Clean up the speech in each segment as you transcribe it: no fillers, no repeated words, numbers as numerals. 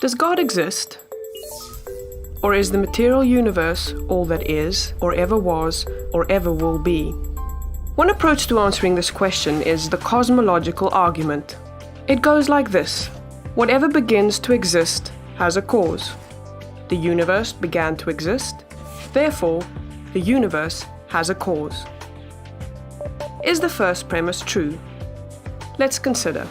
Does God exist? Or is the material universe all that is, or ever was, or ever will be? One approach to answering this question is the cosmological argument. It goes like this: whatever begins to exist has a cause. The universe began to exist, therefore, the universe has a cause. Is the first premise true? Let's consider.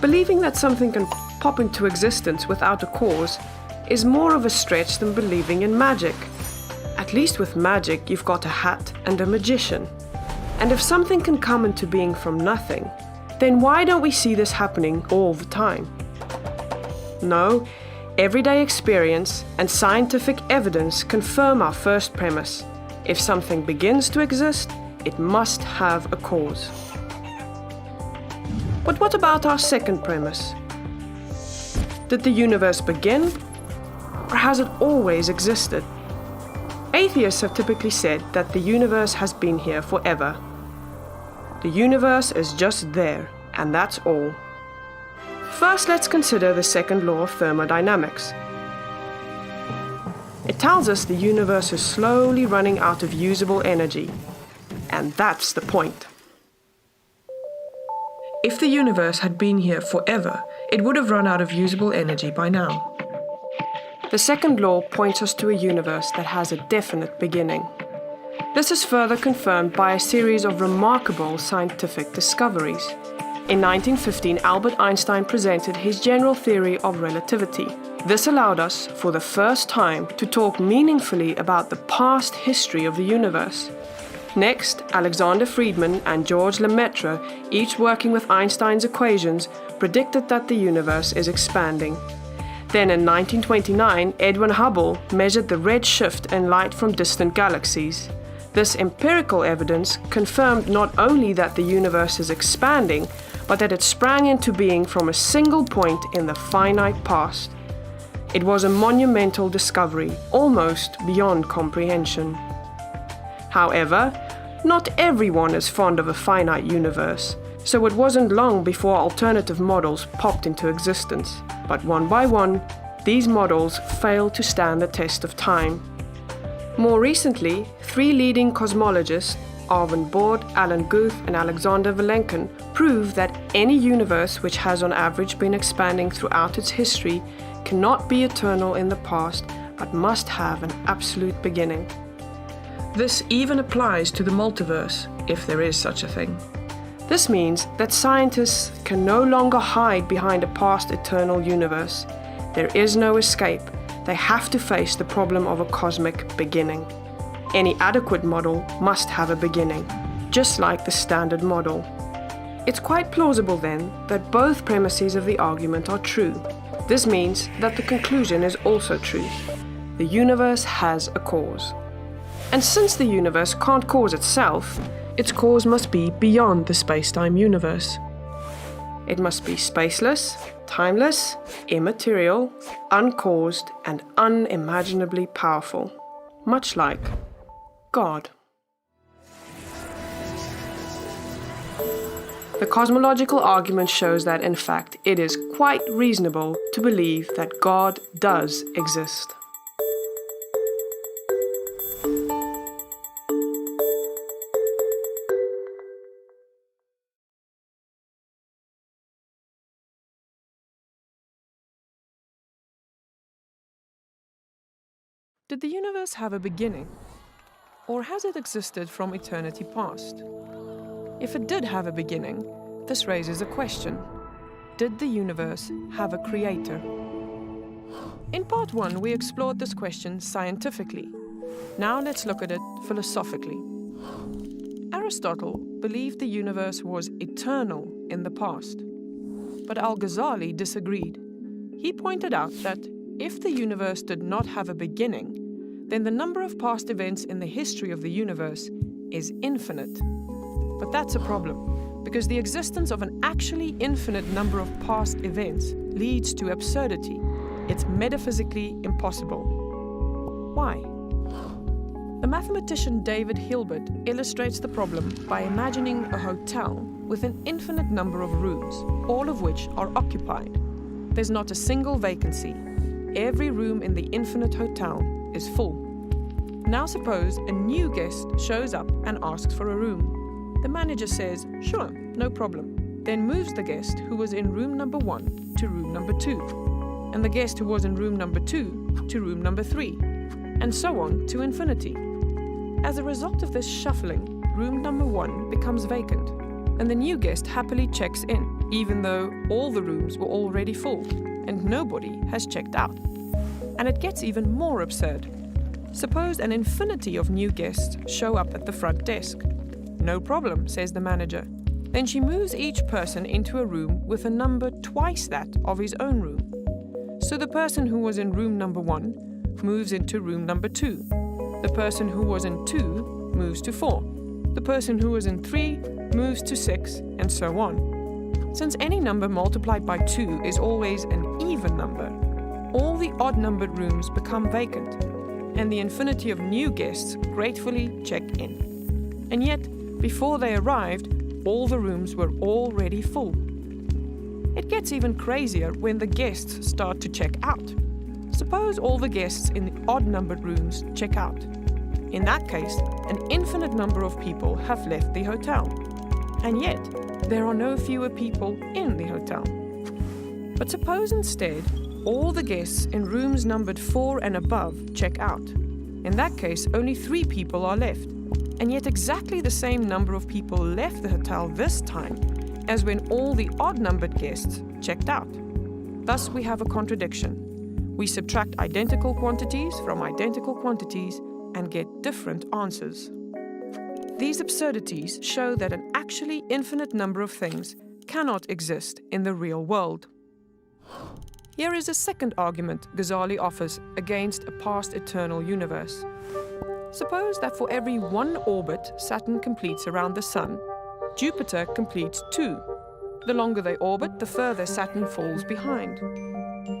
Believing that something can pop into existence without a cause is more of a stretch than believing in magic. At least with magic, you've got a hat and a magician. And if something can come into being from nothing, then why don't we see this happening all the time? No, everyday experience and scientific evidence confirm our first premise. If something begins to exist, it must have a cause. But what about our second premise? Did the universe begin, or has it always existed? Atheists have typically said that the universe has been here forever. The universe is just there, and that's all. First, let's consider the second law of thermodynamics. It tells us the universe is slowly running out of usable energy, and that's the point. If the universe had been here forever, it would have run out of usable energy by now. The second law points us to a universe that has a definite beginning. This is further confirmed by a series of remarkable scientific discoveries. In 1915, Albert Einstein presented his general theory of relativity. This allowed us, for the first time, to talk meaningfully about the past history of the universe. Next, Alexander Friedmann and George Lemaitre, each working with Einstein's equations, predicted that the universe is expanding. Then in 1929, Edwin Hubble measured the red shift in light from distant galaxies. This empirical evidence confirmed not only that the universe is expanding, but that it sprang into being from a single point in the finite past. It was a monumental discovery, almost beyond comprehension. However, not everyone is fond of a finite universe, so it wasn't long before alternative models popped into existence. But one by one, these models failed to stand the test of time. More recently, 3 leading cosmologists, Arvin Bord, Alan Guth, and Alexander Vilenkin, prove that any universe which has on average been expanding throughout its history cannot be eternal in the past, but must have an absolute beginning. This even applies to the multiverse, if there is such a thing. This means that scientists can no longer hide behind a past eternal universe. There is no escape. They have to face the problem of a cosmic beginning. Any adequate model must have a beginning, just like the standard model. It's quite plausible then that both premises of the argument are true. This means that the conclusion is also true. The universe has a cause. And since the universe can't cause itself, its cause must be beyond the space-time universe. It must be spaceless, timeless, immaterial, uncaused, and unimaginably powerful, much like God. The cosmological argument shows that, in fact, it is quite reasonable to believe that God does exist. Did the universe have a beginning? Or has it existed from eternity past? If it did have a beginning, this raises a question. Did the universe have a creator? In part 1, we explored this question scientifically. Now let's look at it philosophically. Aristotle believed the universe was eternal in the past. But Al-Ghazali disagreed. He pointed out that if the universe did not have a beginning, then the number of past events in the history of the universe is infinite. But that's a problem, because the existence of an actually infinite number of past events leads to absurdity. It's metaphysically impossible. Why? The mathematician David Hilbert illustrates the problem by imagining a hotel with an infinite number of rooms, all of which are occupied. there's not a single vacancy. Every room in the infinite hotel is full. Now suppose a new guest shows up and asks for a room. The manager says, sure, no problem, then moves the guest who was in room number 1 to room number 2, and the guest who was in room number 2 to room number 3, and so on to infinity. As a result of this shuffling, room number 1 becomes vacant, and the new guest happily checks in, even though all the rooms were already full, and nobody has checked out. And it gets even more absurd. Suppose an infinity of new guests show up at the front desk. No problem, says the manager. Then she moves each person into a room with a number twice that of his own room. So the person who was in room number 1 moves into room number 2. The person who was in 2 moves to 4. The person who was in 3 moves to 6, and so on. Since any number multiplied by 2 is always an even number, all the odd-numbered rooms become vacant, and the infinity of new guests gratefully check in. And yet, before they arrived, all the rooms were already full. It gets even crazier when the guests start to check out. Suppose all the guests in the odd-numbered rooms check out. In that case, an infinite number of people have left the hotel. And yet, there are no fewer people in the hotel. But suppose instead, all the guests in rooms numbered 4 and above check out. In that case, only 3 people are left, and yet exactly the same number of people left the hotel this time as when all the odd-numbered guests checked out. Thus, we have a contradiction. We subtract identical quantities from identical quantities and get different answers. These absurdities show that an actually infinite number of things cannot exist in the real world. Here is a second argument Ghazali offers against a past eternal universe. Suppose that for every 1 orbit Saturn completes around the Sun, Jupiter completes 2. The longer they orbit, the further Saturn falls behind.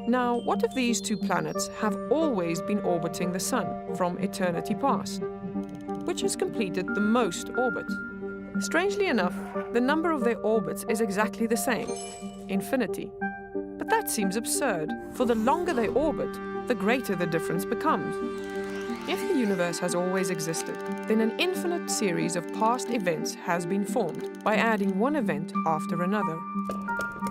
Now, what if these 2 planets have always been orbiting the Sun from eternity past? Which has completed the most orbits? Strangely enough, the number of their orbits is exactly the same, infinity. But that seems absurd, for the longer they orbit, the greater the difference becomes. If the universe has always existed, then an infinite series of past events has been formed by adding one event after another.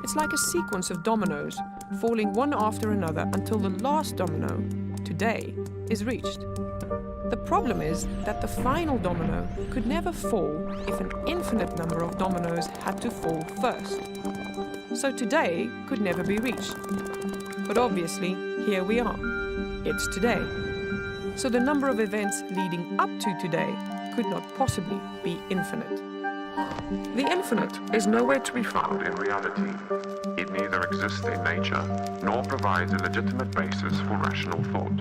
It's like a sequence of dominoes, falling one after another until the last domino, today, is reached. The problem is that the final domino could never fall if an infinite number of dominoes had to fall first. So today could never be reached. But obviously, here we are. It's today. So the number of events leading up to today could not possibly be infinite. The infinite is nowhere to be found in reality. It neither exists in nature nor provides a legitimate basis for rational thought.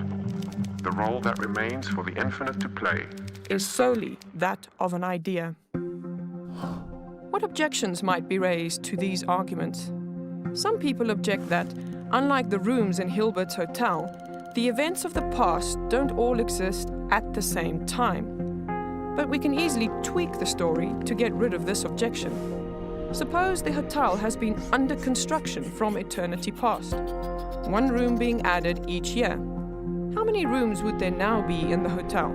The role that remains for the infinite to play is solely that of an idea. What objections might be raised to these arguments? Some people object that, unlike the rooms in Hilbert's hotel, the events of the past don't all exist at the same time. But we can easily tweak the story to get rid of this objection. Suppose the hotel has been under construction from eternity past, 1 room being added each year. How many rooms would there now be in the hotel?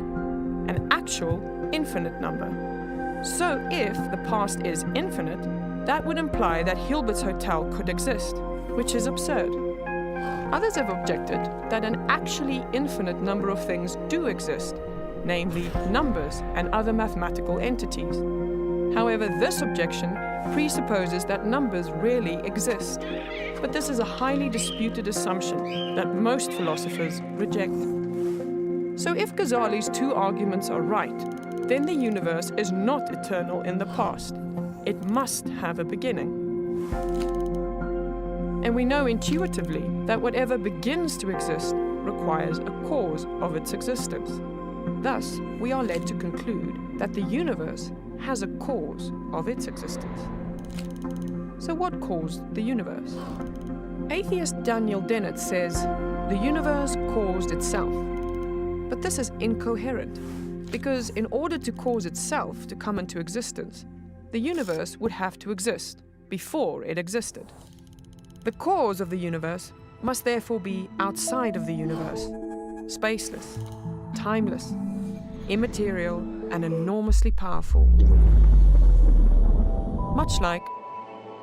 An actual infinite number. So if the past is infinite, that would imply that Hilbert's hotel could exist, which is absurd. Others have objected that an actually infinite number of things do exist, namely numbers and other mathematical entities. However, this objection presupposes that numbers really exist, but this is a highly disputed assumption that most philosophers reject. So if Ghazali's 2 arguments are right, then the universe is not eternal in the past. It must have a beginning. And we know intuitively that whatever begins to exist requires a cause of its existence. Thus, we are led to conclude that the universe has a cause of its existence. So what caused the universe? Atheist Daniel Dennett says, the universe caused itself. But this is incoherent, because in order to cause itself to come into existence, the universe would have to exist before it existed. The cause of the universe must therefore be outside of the universe, spaceless, timeless, immaterial, and enormously powerful. Much like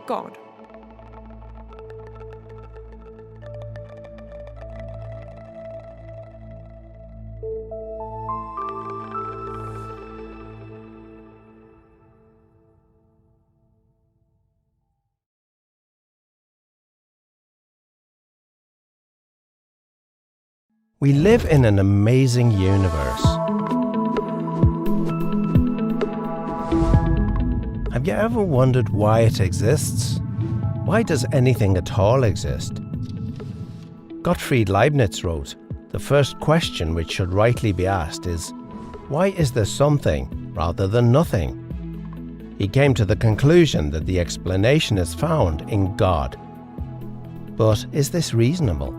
God. We live in an amazing universe. Have you ever wondered why it exists? Why does anything at all exist? Gottfried Leibniz wrote, "The first question which should rightly be asked is, why is there something rather than nothing?" He came to the conclusion that the explanation is found in God. But is this reasonable?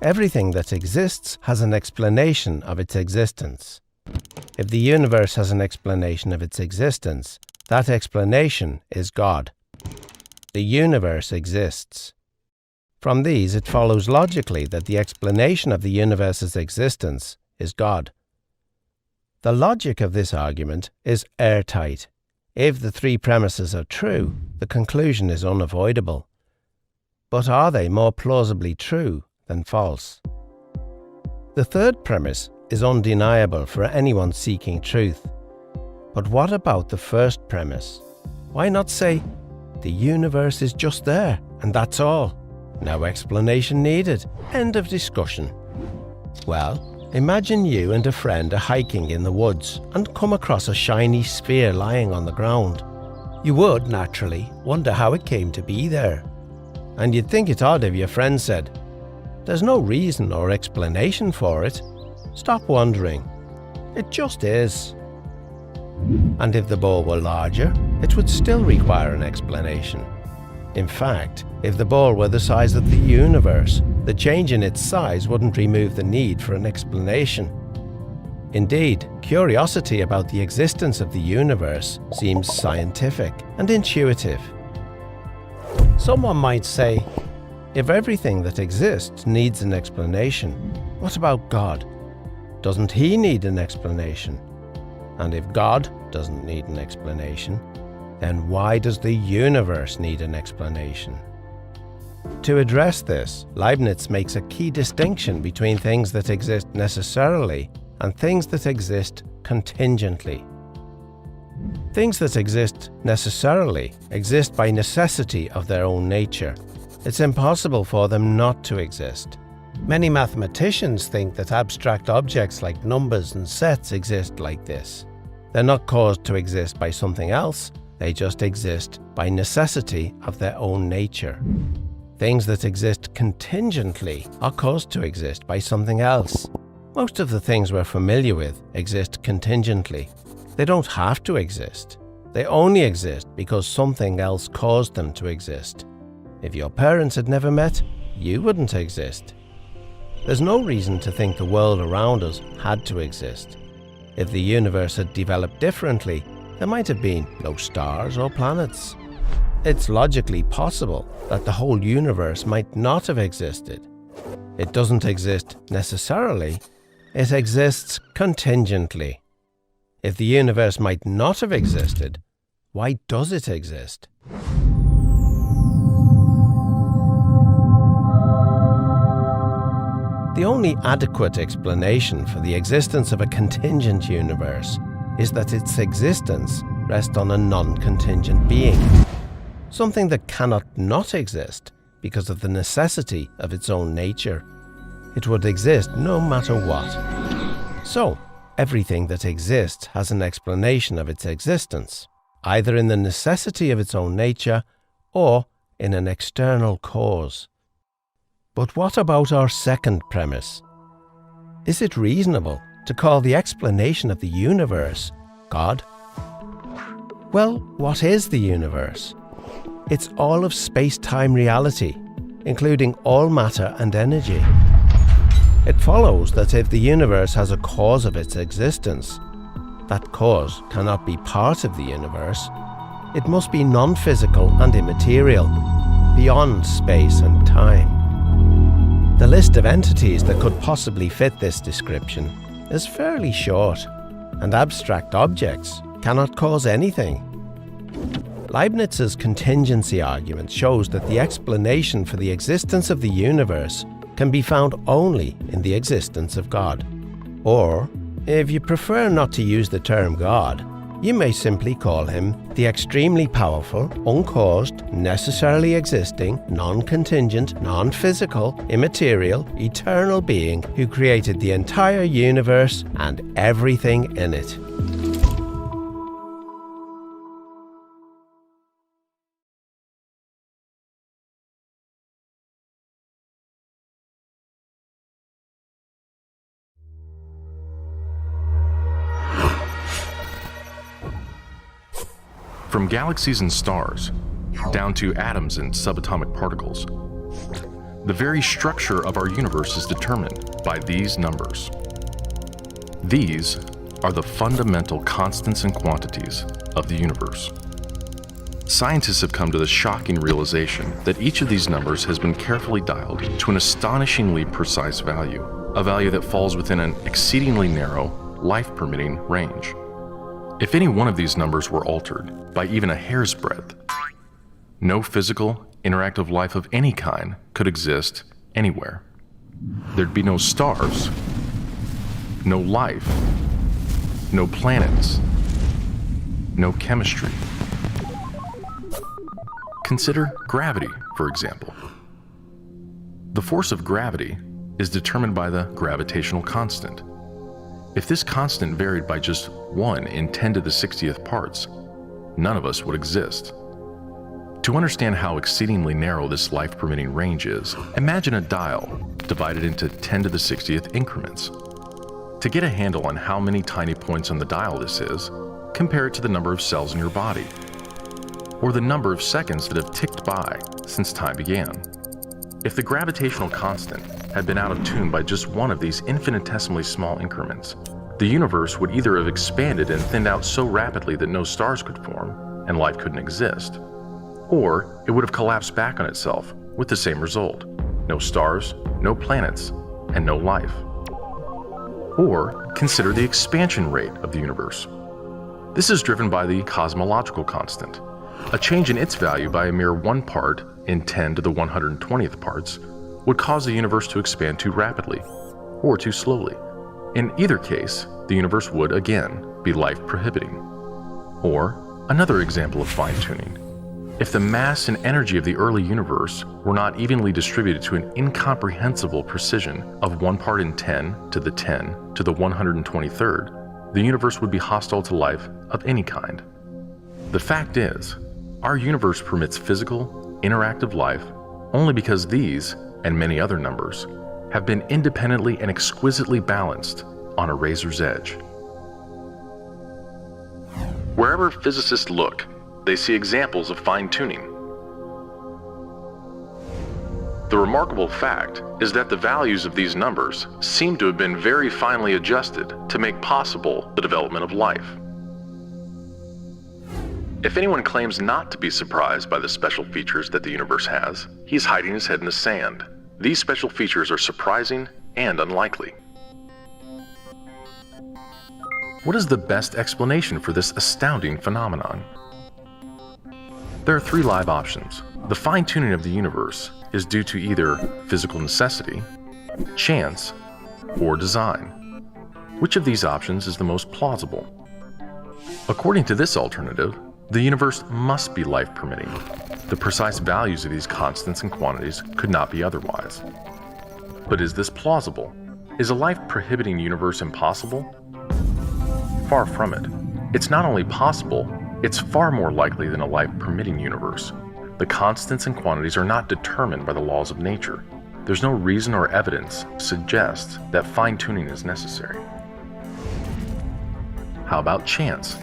Everything that exists has an explanation of its existence. If the universe has an explanation of its existence, that explanation is God. The universe exists. From these, it follows logically that the explanation of the universe's existence is God. The logic of this argument is airtight. If the three premises are true, the conclusion is unavoidable. But are they more plausibly true than false? The third premise is undeniable for anyone seeking truth. But what about the first premise? Why not say, the universe is just there, and that's all? No explanation needed. End of discussion. Well, imagine you and a friend are hiking in the woods and come across a shiny sphere lying on the ground. You would, naturally, wonder how it came to be there. And you'd think it odd if your friend said, "There's no reason or explanation for it. Stop wondering. It just is." And if the ball were larger, it would still require an explanation. In fact, if the ball were the size of the universe, the change in its size wouldn't remove the need for an explanation. Indeed, curiosity about the existence of the universe seems scientific and intuitive. Someone might say, if everything that exists needs an explanation, what about God? Doesn't he need an explanation? And if God doesn't need an explanation, then why does the universe need an explanation? To address this, Leibniz makes a key distinction between things that exist necessarily and things that exist contingently. Things that exist necessarily exist by necessity of their own nature. It's impossible for them not to exist. Many mathematicians think that abstract objects like numbers and sets exist like this. They're not caused to exist by something else, they just exist by necessity of their own nature. Things that exist contingently are caused to exist by something else. Most of the things we're familiar with exist contingently. They don't have to exist. They only exist because something else caused them to exist. If your parents had never met, you wouldn't exist. There's no reason to think the world around us had to exist. If the universe had developed differently, there might have been no stars or planets. It's logically possible that the whole universe might not have existed. It doesn't exist necessarily, it exists contingently. If the universe might not have existed, why does it exist? The only adequate explanation for the existence of a contingent universe is that its existence rests on a non-contingent being, something that cannot not exist because of the necessity of its own nature. It would exist no matter what. So, everything that exists has an explanation of its existence, either in the necessity of its own nature or in an external cause. But what about our second premise? Is it reasonable to call the explanation of the universe God? Well, what is the universe? It's all of space-time reality, including all matter and energy. It follows that if the universe has a cause of its existence, that cause cannot be part of the universe. it must be non-physical and immaterial, beyond space and time. The list of entities that could possibly fit this description is fairly short, and abstract objects cannot cause anything. Leibniz's contingency argument shows that the explanation for the existence of the universe can be found only in the existence of God. Or, if you prefer not to use the term God, you may simply call him the extremely powerful, uncaused, necessarily existing, non-contingent, non-physical, immaterial, eternal being who created the entire universe and everything in it. From galaxies and stars, down to atoms and subatomic particles, the very structure of our universe is determined by these numbers. These are the fundamental constants and quantities of the universe. Scientists have come to the shocking realization that each of these numbers has been carefully dialed to an astonishingly precise value, a value that falls within an exceedingly narrow, life-permitting range. If any one of these numbers were altered by even a hair's breadth, no physical, interactive life of any kind could exist anywhere. There'd be no stars, no life, no planets, no chemistry. Consider gravity, for example. The force of gravity is determined by the gravitational constant. If this constant varied by just 1 in 10 to the 60th parts, none of us would exist. To understand how exceedingly narrow this life-permitting range is, imagine a dial divided into 10 to the 60th increments. To get a handle on how many tiny points on the dial this is, compare it to the number of cells in your body, or the number of seconds that have ticked by since time began. If the gravitational constant had been out of tune by just one of these infinitesimally small increments, the universe would either have expanded and thinned out so rapidly that no stars could form and life couldn't exist, or it would have collapsed back on itself with the same result: no stars, no planets, and no life. Or consider the expansion rate of the universe. This is driven by the cosmological constant. A change in its value by a mere 1 part in 10 to the 120th parts would cause the universe to expand too rapidly or too slowly. In either case, the universe would, again, be life-prohibiting. Or, another example of fine-tuning. If the mass and energy of the early universe were not evenly distributed to an incomprehensible precision of 1 part in 10 to the 10 to the 123rd, the universe would be hostile to life of any kind. The fact is, our universe permits physical, interactive life only because these, and many other numbers, have been independently and exquisitely balanced on a razor's edge. Wherever physicists look, they see examples of fine-tuning. The remarkable fact is that the values of these numbers seem to have been very finely adjusted to make possible the development of life. If anyone claims not to be surprised by the special features that the universe has, he's hiding his head in the sand. These special features are surprising and unlikely. What is the best explanation for this astounding phenomenon? There are 3 live options. The fine-tuning of the universe is due to either physical necessity, chance, or design. Which of these options is the most plausible? According to this alternative, the universe must be life-permitting. The precise values of these constants and quantities could not be otherwise. But is this plausible? Is a life-prohibiting universe impossible? Far from it. It's not only possible, it's far more likely than a life-permitting universe. The constants and quantities are not determined by the laws of nature. There's no reason or evidence suggests that fine-tuning is necessary. How about chance?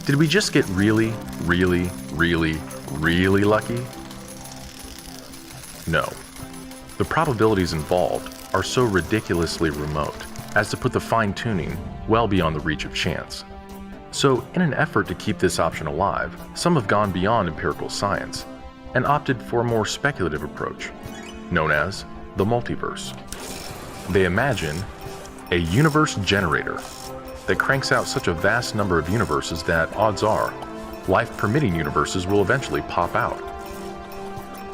Did we just get really, really, really, really lucky? No. The probabilities involved are so ridiculously remote as to put the fine-tuning well beyond the reach of chance. So, in an effort to keep this option alive, some have gone beyond empirical science and opted for a more speculative approach, known as the multiverse. They imagine a universe generator that cranks out such a vast number of universes that, odds are, life-permitting universes will eventually pop out.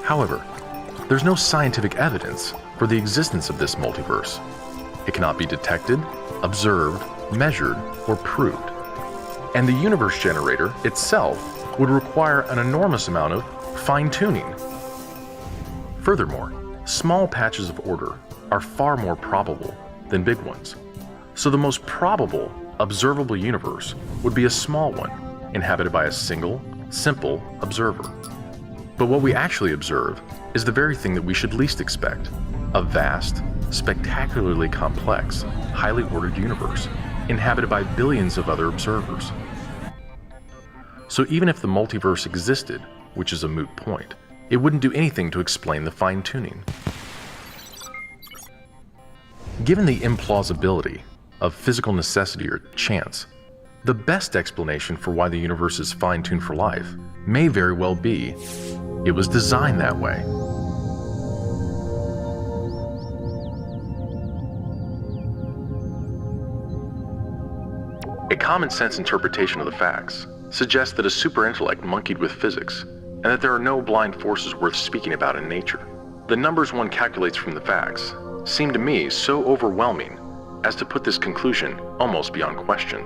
However, there's no scientific evidence for the existence of this multiverse. It cannot be detected, observed, measured, or proved. And the universe generator itself would require an enormous amount of fine-tuning. Furthermore, small patches of order are far more probable than big ones. So the most probable observable universe would be a small one, inhabited by a single, simple observer. But what we actually observe is the very thing that we should least expect: a vast, spectacularly complex, highly ordered universe, inhabited by billions of other observers. So even if the multiverse existed, which is a moot point, it wouldn't do anything to explain the fine-tuning. Given the implausibility of physical necessity or chance, the best explanation for why the universe is fine-tuned for life may very well be it was designed that way. A common-sense interpretation of the facts suggests that a superintellect monkeyed with physics, and that there are no blind forces worth speaking about in nature. The numbers one calculates from the facts seem to me so overwhelming as to put this conclusion almost beyond question.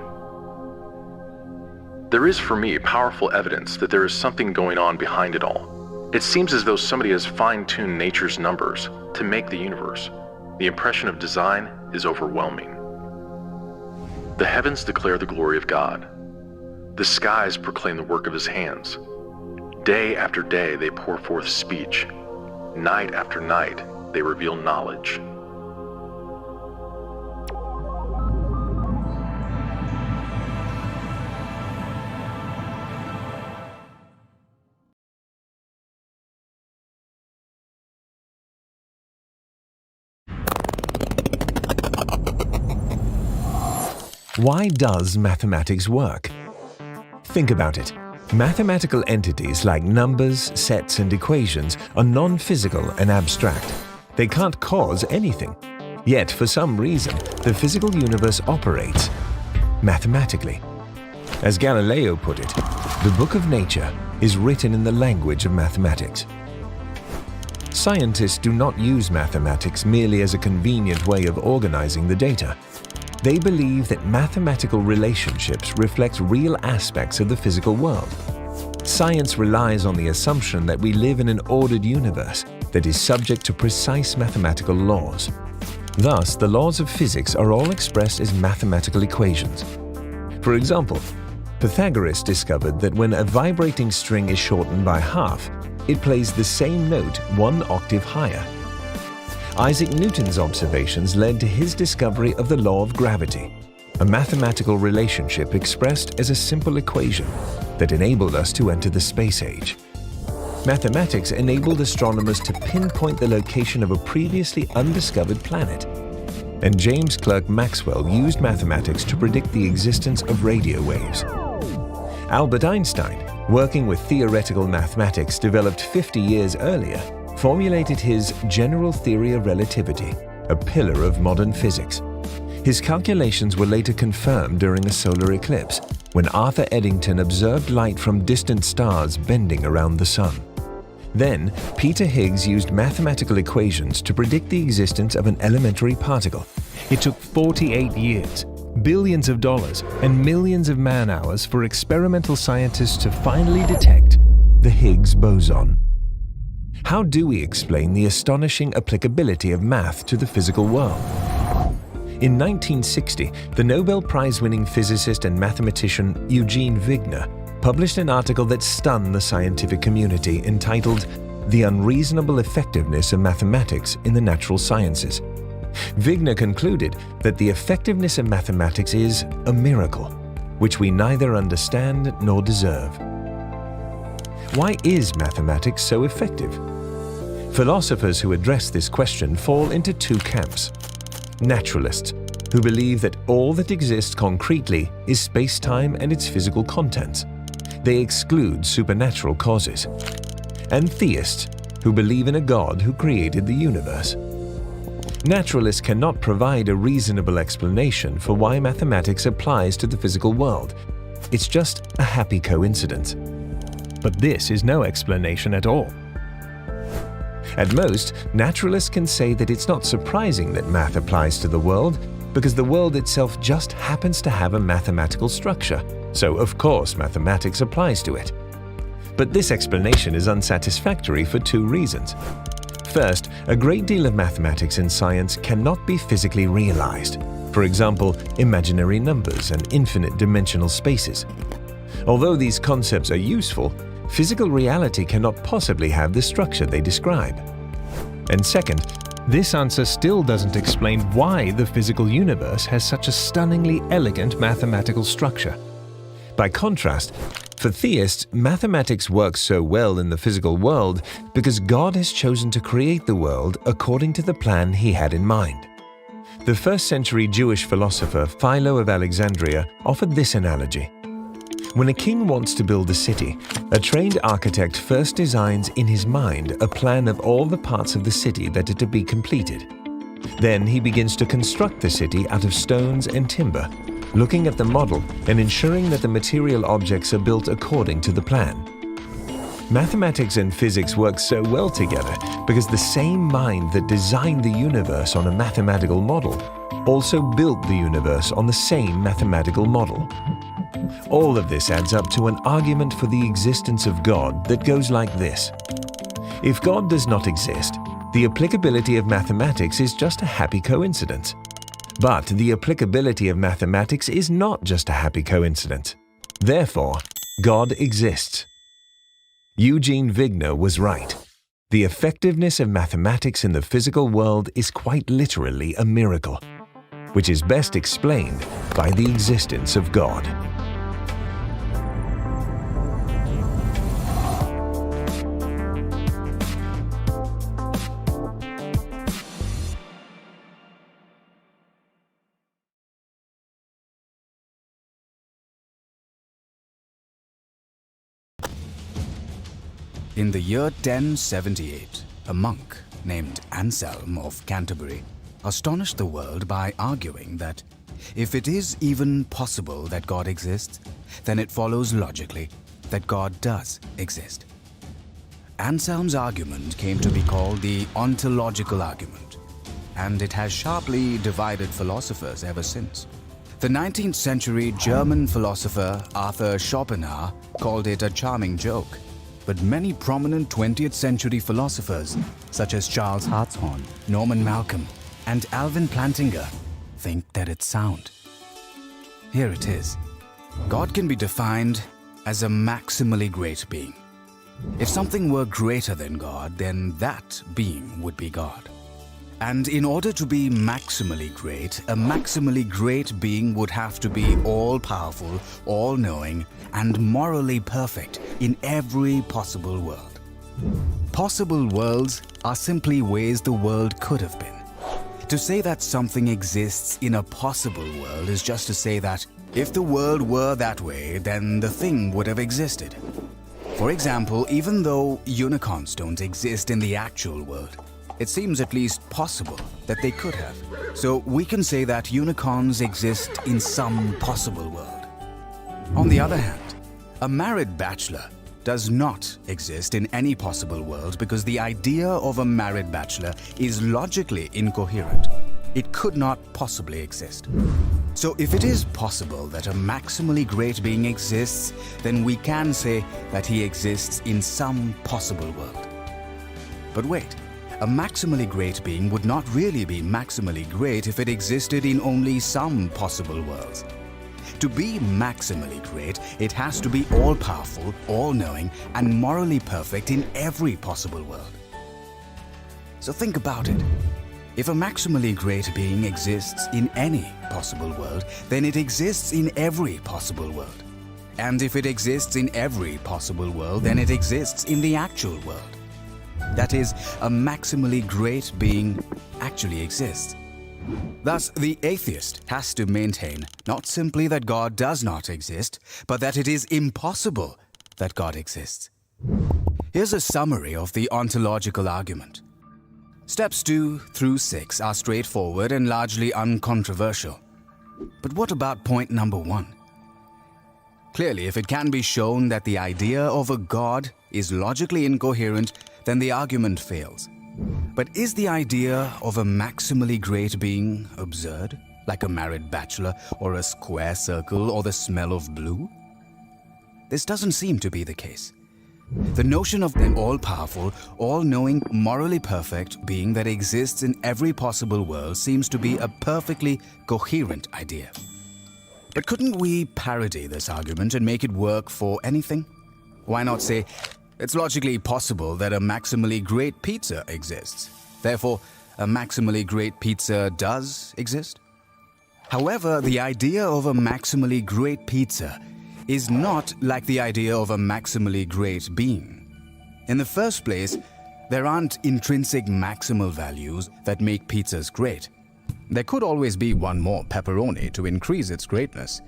There is for me powerful evidence that there is something going on behind it all. It seems as though somebody has fine-tuned nature's numbers to make the universe. The impression of design is overwhelming. The heavens declare the glory of God. The skies proclaim the work of his hands. Day after day they pour forth speech. Night after night they reveal knowledge. Why does mathematics work? Think about it. Mathematical entities like numbers, sets, and equations are non-physical and abstract. They can't cause anything. Yet, for some reason, the physical universe operates mathematically. As Galileo put it, the book of nature is written in the language of mathematics. Scientists do not use mathematics merely as a convenient way of organizing the data. They believe that mathematical relationships reflect real aspects of the physical world. Science relies on the assumption that we live in an ordered universe that is subject to precise mathematical laws. Thus, the laws of physics are all expressed as mathematical equations. For example, Pythagoras discovered that when a vibrating string is shortened by half, it plays the same note one octave higher. Isaac Newton's observations led to his discovery of the law of gravity, a mathematical relationship expressed as a simple equation that enabled us to enter the space age. Mathematics enabled astronomers to pinpoint the location of a previously undiscovered planet. And James Clerk Maxwell used mathematics to predict the existence of radio waves. Albert Einstein, working with theoretical mathematics developed 50 years earlier, formulated his general theory of relativity, a pillar of modern physics. His calculations were later confirmed during a solar eclipse, when Arthur Eddington observed light from distant stars bending around the sun. Then, Peter Higgs used mathematical equations to predict the existence of an elementary particle. It took 48 years, billions of dollars, and millions of man-hours for experimental scientists to finally detect the Higgs boson. How do we explain the astonishing applicability of math to the physical world? In 1960, the Nobel Prize-winning physicist and mathematician Eugene Wigner published an article that stunned the scientific community entitled "The Unreasonable Effectiveness of Mathematics in the Natural Sciences." Wigner concluded that the effectiveness of mathematics is a miracle, which we neither understand nor deserve. Why is mathematics so effective? Philosophers who address this question fall into two camps: naturalists, who believe that all that exists concretely is space-time and its physical contents. They exclude supernatural causes. And theists, who believe in a God who created the universe. Naturalists cannot provide a reasonable explanation for why mathematics applies to the physical world. It's just a happy coincidence. But this is no explanation at all. At most, naturalists can say that it's not surprising that math applies to the world, because the world itself just happens to have a mathematical structure, so of course mathematics applies to it. But this explanation is unsatisfactory for two reasons. First, a great deal of mathematics in science cannot be physically realized. For example, imaginary numbers and infinite dimensional spaces. Although these concepts are useful, physical reality cannot possibly have the structure they describe. And second, this answer still doesn't explain why the physical universe has such a stunningly elegant mathematical structure. By contrast, for theists, mathematics works so well in the physical world because God has chosen to create the world according to the plan he had in mind. The first-century Jewish philosopher Philo of Alexandria offered this analogy. When a king wants to build a city, a trained architect first designs in his mind a plan of all the parts of the city that are to be completed. Then he begins to construct the city out of stones and timber, looking at the model and ensuring that the material objects are built according to the plan. Mathematics and physics work so well together because the same mind that designed the universe on a mathematical model also built the universe on the same mathematical model. All of this adds up to an argument for the existence of God that goes like this. If God does not exist, the applicability of mathematics is just a happy coincidence. But the applicability of mathematics is not just a happy coincidence. Therefore, God exists. Eugene Wigner was right. The effectiveness of mathematics in the physical world is quite literally a miracle, which is best explained by the existence of God. In the year 1078, a monk named Anselm of Canterbury astonished the world by arguing that if it is even possible that God exists, then it follows logically that God does exist. Anselm's argument came to be called the Ontological argument, and it has sharply divided philosophers ever since. The 19th century German philosopher Arthur Schopenhauer called it a charming joke. But many prominent 20th century philosophers, such as Charles Hartshorne, Norman Malcolm, and Alvin Plantinga, think that it's sound. Here it is. God can be defined as a maximally great being. If something were greater than God, then that being would be God. And in order to be maximally great, a maximally great being would have to be all-powerful, all-knowing, and morally perfect in every possible world. Possible worlds are simply ways the world could have been. To say that something exists in a possible world is just to say that if the world were that way, then the thing would have existed. For example, even though unicorns don't exist in the actual world, it seems at least possible that they could have. So we can say that unicorns exist in some possible world. On the other hand, a married bachelor does not exist in any possible world because the idea of a married bachelor is logically incoherent. It could not possibly exist. So if it is possible that a maximally great being exists, then we can say that he exists in some possible world. But wait. A maximally great being would not really be maximally great if it existed in only some possible worlds. To be maximally great, it has to be all-powerful, all-knowing, and morally perfect in every possible world. So think about it. If a maximally great being exists in any possible world, then it exists in every possible world. And if it exists in every possible world, then it exists in the actual world. That is, a maximally great being actually exists. Thus, the atheist has to maintain not simply that God does not exist, but that it is impossible that God exists. Here's a summary of the ontological argument. Steps 2 through 6 are straightforward and largely uncontroversial. But what about point number 1? Clearly, if it can be shown that the idea of a God is logically incoherent, then the argument fails. But is the idea of a maximally great being absurd, like a married bachelor, or a square circle, or the smell of blue? This doesn't seem to be the case. The notion of an all-powerful, all-knowing, morally perfect being that exists in every possible world seems to be a perfectly coherent idea. But couldn't we parody this argument and make it work for anything? Why not say, it's logically possible that a maximally great pizza exists. Therefore, a maximally great pizza does exist? However, the idea of a maximally great pizza is not like the idea of a maximally great being. In the first place, there aren't intrinsic maximal values that make pizzas great. There could always be one more pepperoni to increase its greatness.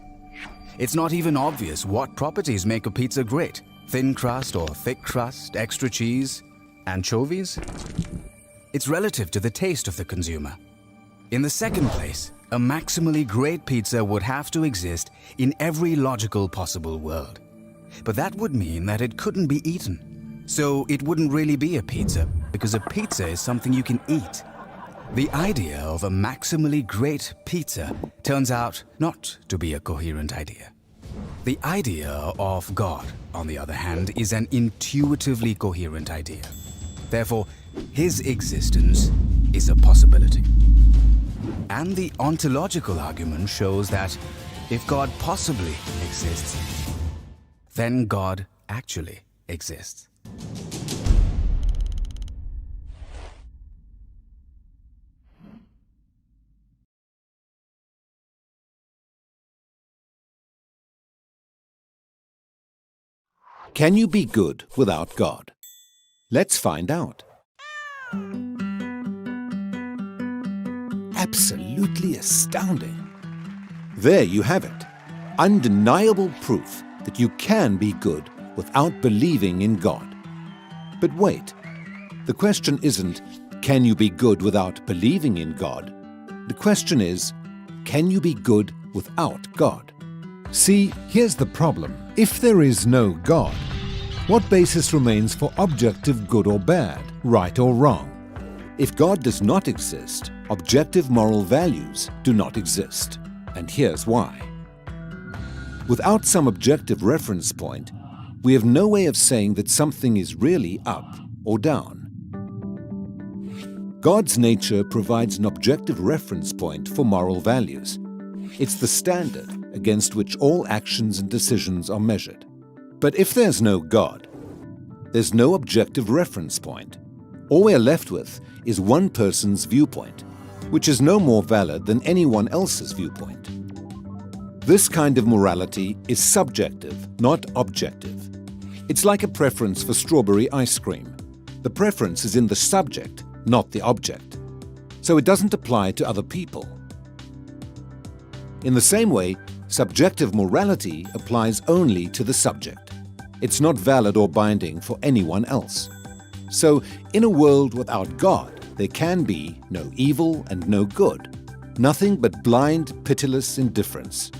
It's not even obvious what properties make a pizza great. Thin crust or thick crust, extra cheese, anchovies? It's relative to the taste of the consumer. In the second place, a maximally great pizza would have to exist in every logical possible world. But that would mean that it couldn't be eaten. So it wouldn't really be a pizza, because a pizza is something you can eat. The idea of a maximally great pizza turns out not to be a coherent idea. The idea of God, on the other hand, is an intuitively coherent idea. Therefore, his existence is a possibility. And the ontological argument shows that if God possibly exists, then God actually exists. Can you be good without God? Let's find out. Absolutely astounding. There you have it. Undeniable proof that you can be good without believing in God. But wait, the question isn't, can you be good without believing in God? The question is, can you be good without God? See, here's the problem. If there is no God, what basis remains for objective good or bad, right or wrong? If God does not exist, objective moral values do not exist. And here's why. Without some objective reference point, we have no way of saying that something is really up or down. God's nature provides an objective reference point for moral values. It's the standard against which all actions and decisions are measured. But if there's no God, there's no objective reference point. All we're left with is one person's viewpoint, which is no more valid than anyone else's viewpoint. This kind of morality is subjective, not objective. It's like a preference for strawberry ice cream. The preference is in the subject, not the object. So it doesn't apply to other people. In the same way, subjective morality applies only to the subject. It's not valid or binding for anyone else. So, in a world without God, there can be no evil and no good, nothing but blind, pitiless indifference.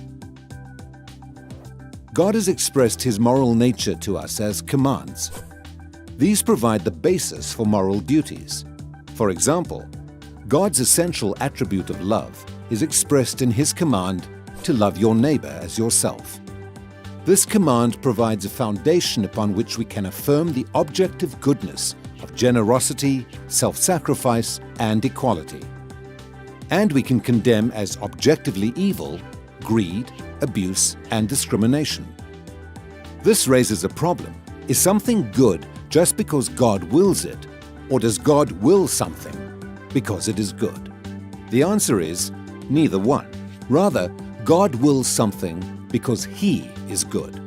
God has expressed his moral nature to us as commands. These provide the basis for moral duties. For example, God's essential attribute of love is expressed in his command to love your neighbor as yourself. This command provides a foundation upon which we can affirm the objective goodness of generosity, self-sacrifice, and equality. And we can condemn as objectively evil greed, abuse, and discrimination. This raises a problem. Is something good just because God wills it, or does God will something because it is good? The answer is neither one. Rather, God wills something because he is good.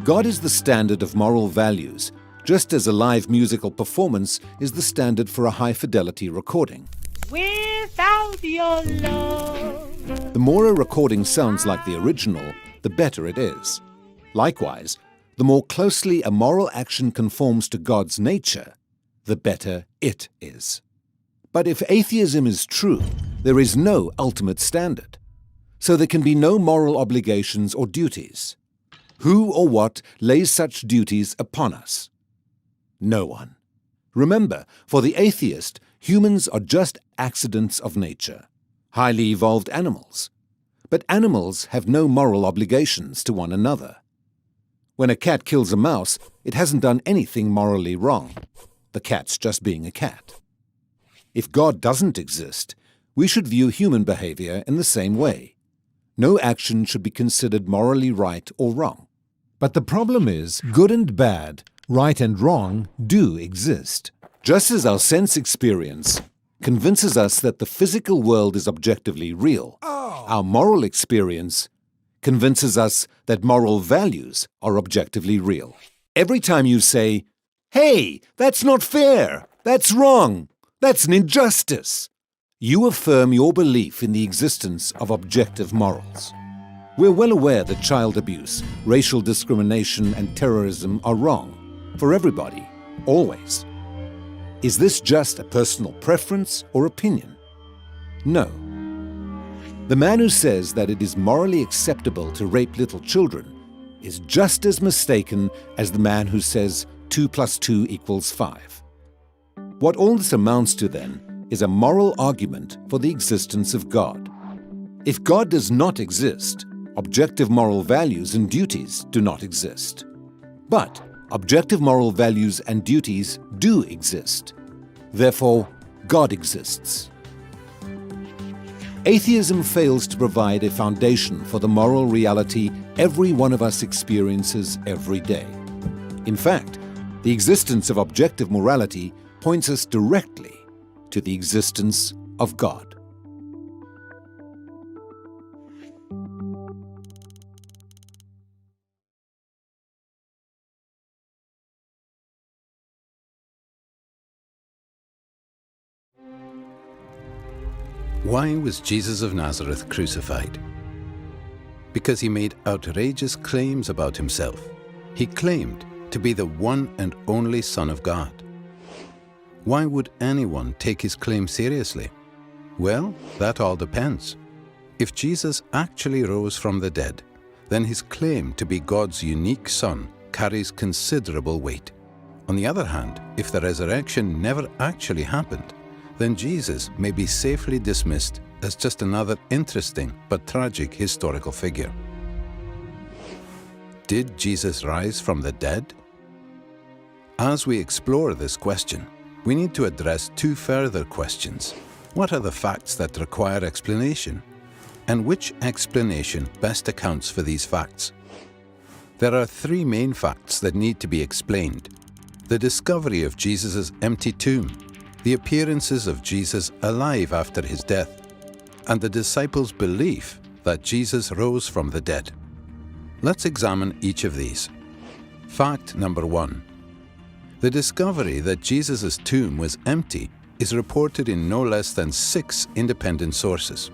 God is the standard of moral values, just as a live musical performance is the standard for a high-fidelity recording. Without your love. The more a recording sounds like the original, the better it is. Likewise, the more closely a moral action conforms to God's nature, the better it is. But if atheism is true, there is no ultimate standard. So there can be no moral obligations or duties. Who or what lays such duties upon us? No one. Remember, for the atheist, humans are just accidents of nature, highly evolved animals. But animals have no moral obligations to one another. When a cat kills a mouse, it hasn't done anything morally wrong. The cat's just being a cat. If God doesn't exist, we should view human behavior in the same way. No action should be considered morally right or wrong. But the problem is, good and bad, right and wrong, do exist. Just as our sense experience convinces us that the physical world is objectively real, our moral experience convinces us that moral values are objectively real. Every time you say, "Hey, that's not fair, that's wrong, that's an injustice," you affirm your belief in the existence of objective morals. We're well aware that child abuse, racial discrimination, and terrorism are wrong for everybody, always. Is this just a personal preference or opinion? No. The man who says that it is morally acceptable to rape little children is just as mistaken as the man who says 2 + 2 = 5. What all this amounts to, then, is a moral argument for the existence of God. If God does not exist, objective moral values and duties do not exist. But objective moral values and duties do exist. Therefore, God exists. Atheism fails to provide a foundation for the moral reality every one of us experiences every day. In fact, the existence of objective morality points us directly to the existence of God. Why was Jesus of Nazareth crucified? Because he made outrageous claims about himself. He claimed to be the one and only Son of God. Why would anyone take his claim seriously? Well, that all depends. If Jesus actually rose from the dead, then his claim to be God's unique Son carries considerable weight. On the other hand, if the resurrection never actually happened, then Jesus may be safely dismissed as just another interesting but tragic historical figure. Did Jesus rise from the dead? As we explore this question, we need to address two further questions. What are the facts that require explanation? And which explanation best accounts for these facts? There are three main facts that need to be explained: the discovery of Jesus' empty tomb, the appearances of Jesus alive after his death, and the disciples' belief that Jesus rose from the dead. Let's examine each of these. Fact number 1. The discovery that Jesus' tomb was empty is reported in no less than 6 independent sources,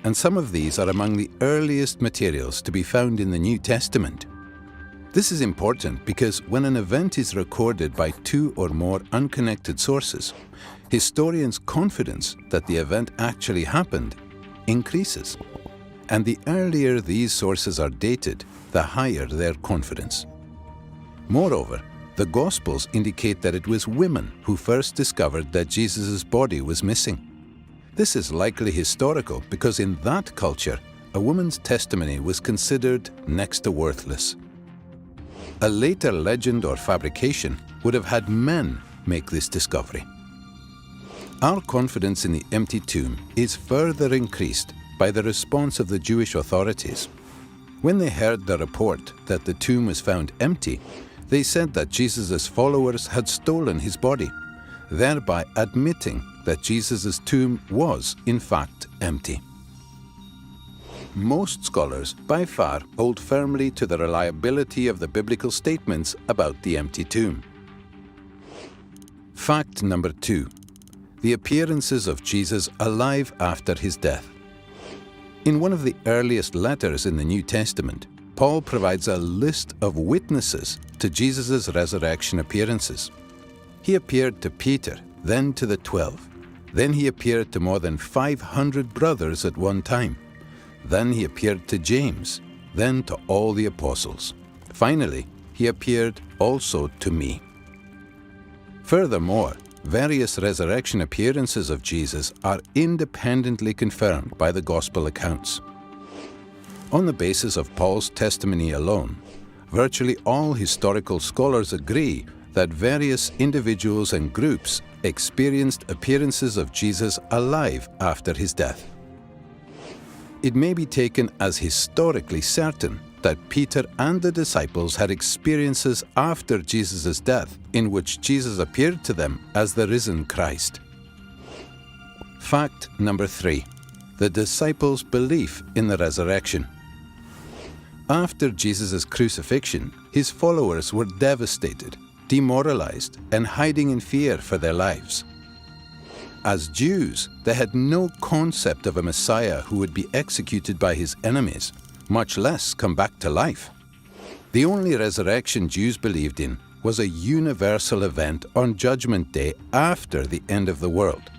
and some of these are among the earliest materials to be found in the New Testament. This is important because when an event is recorded by 2 or more unconnected sources, historians' confidence that the event actually happened increases. And the earlier these sources are dated, the higher their confidence. Moreover, the Gospels indicate that it was women who first discovered that Jesus' body was missing. This is likely historical because in that culture, a woman's testimony was considered next to worthless. A later legend or fabrication would have had men make this discovery. Our confidence in the empty tomb is further increased by the response of the Jewish authorities. When they heard the report that the tomb was found empty, they said that Jesus' followers had stolen his body, thereby admitting that Jesus' tomb was, in fact, empty. Most scholars, by far, hold firmly to the reliability of the biblical statements about the empty tomb. Fact number 2. the appearances of Jesus alive after his death. In one of the earliest letters in the New Testament, Paul provides a list of witnesses to Jesus' resurrection appearances. He appeared to Peter, then to the 12. Then he appeared to more than 500 brothers at one time. Then he appeared to James, then to all the apostles. Finally, he appeared also to me. Furthermore, various resurrection appearances of Jesus are independently confirmed by the Gospel accounts. On the basis of Paul's testimony alone, virtually all historical scholars agree that various individuals and groups experienced appearances of Jesus alive after his death. It may be taken as historically certain that Peter and the disciples had experiences after Jesus' death in which Jesus appeared to them as the risen Christ. Fact number 3. The disciples' belief in the resurrection. After Jesus' crucifixion, his followers were devastated, demoralized, and hiding in fear for their lives. As Jews, they had no concept of a Messiah who would be executed by his enemies, much less come back to life. The only resurrection Jews believed in was a universal event on Judgment Day after the end of the world,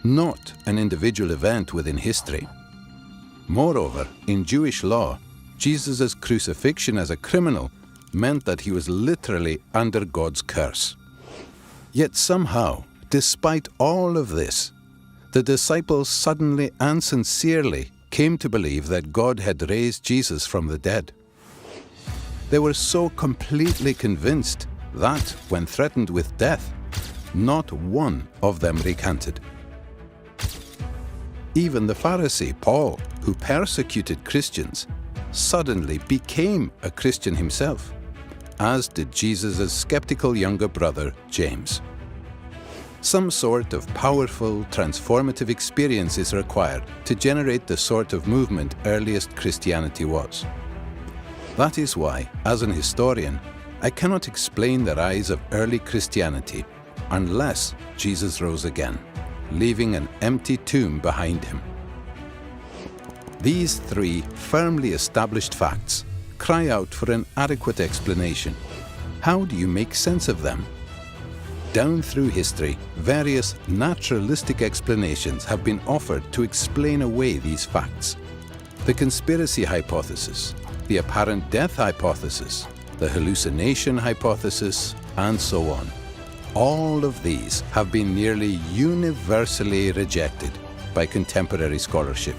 not an individual event within history. Moreover, in Jewish law, Jesus' crucifixion as a criminal meant that he was literally under God's curse. Yet somehow, despite all of this, the disciples suddenly and sincerely came to believe that God had raised Jesus from the dead. They were so completely convinced that, when threatened with death, not one of them recanted. Even the Pharisee Paul, who persecuted Christians, suddenly became a Christian himself, as did Jesus' skeptical younger brother, James. Some sort of powerful, transformative experience is required to generate the sort of movement earliest Christianity was. That is why, as an historian, I cannot explain the rise of early Christianity unless Jesus rose again, leaving an empty tomb behind him. These 3 firmly established facts cry out for an adequate explanation. How do you make sense of them? Down through history, various naturalistic explanations have been offered to explain away these facts. The conspiracy hypothesis, the apparent death hypothesis, the hallucination hypothesis, and so on. All of these have been nearly universally rejected by contemporary scholarship.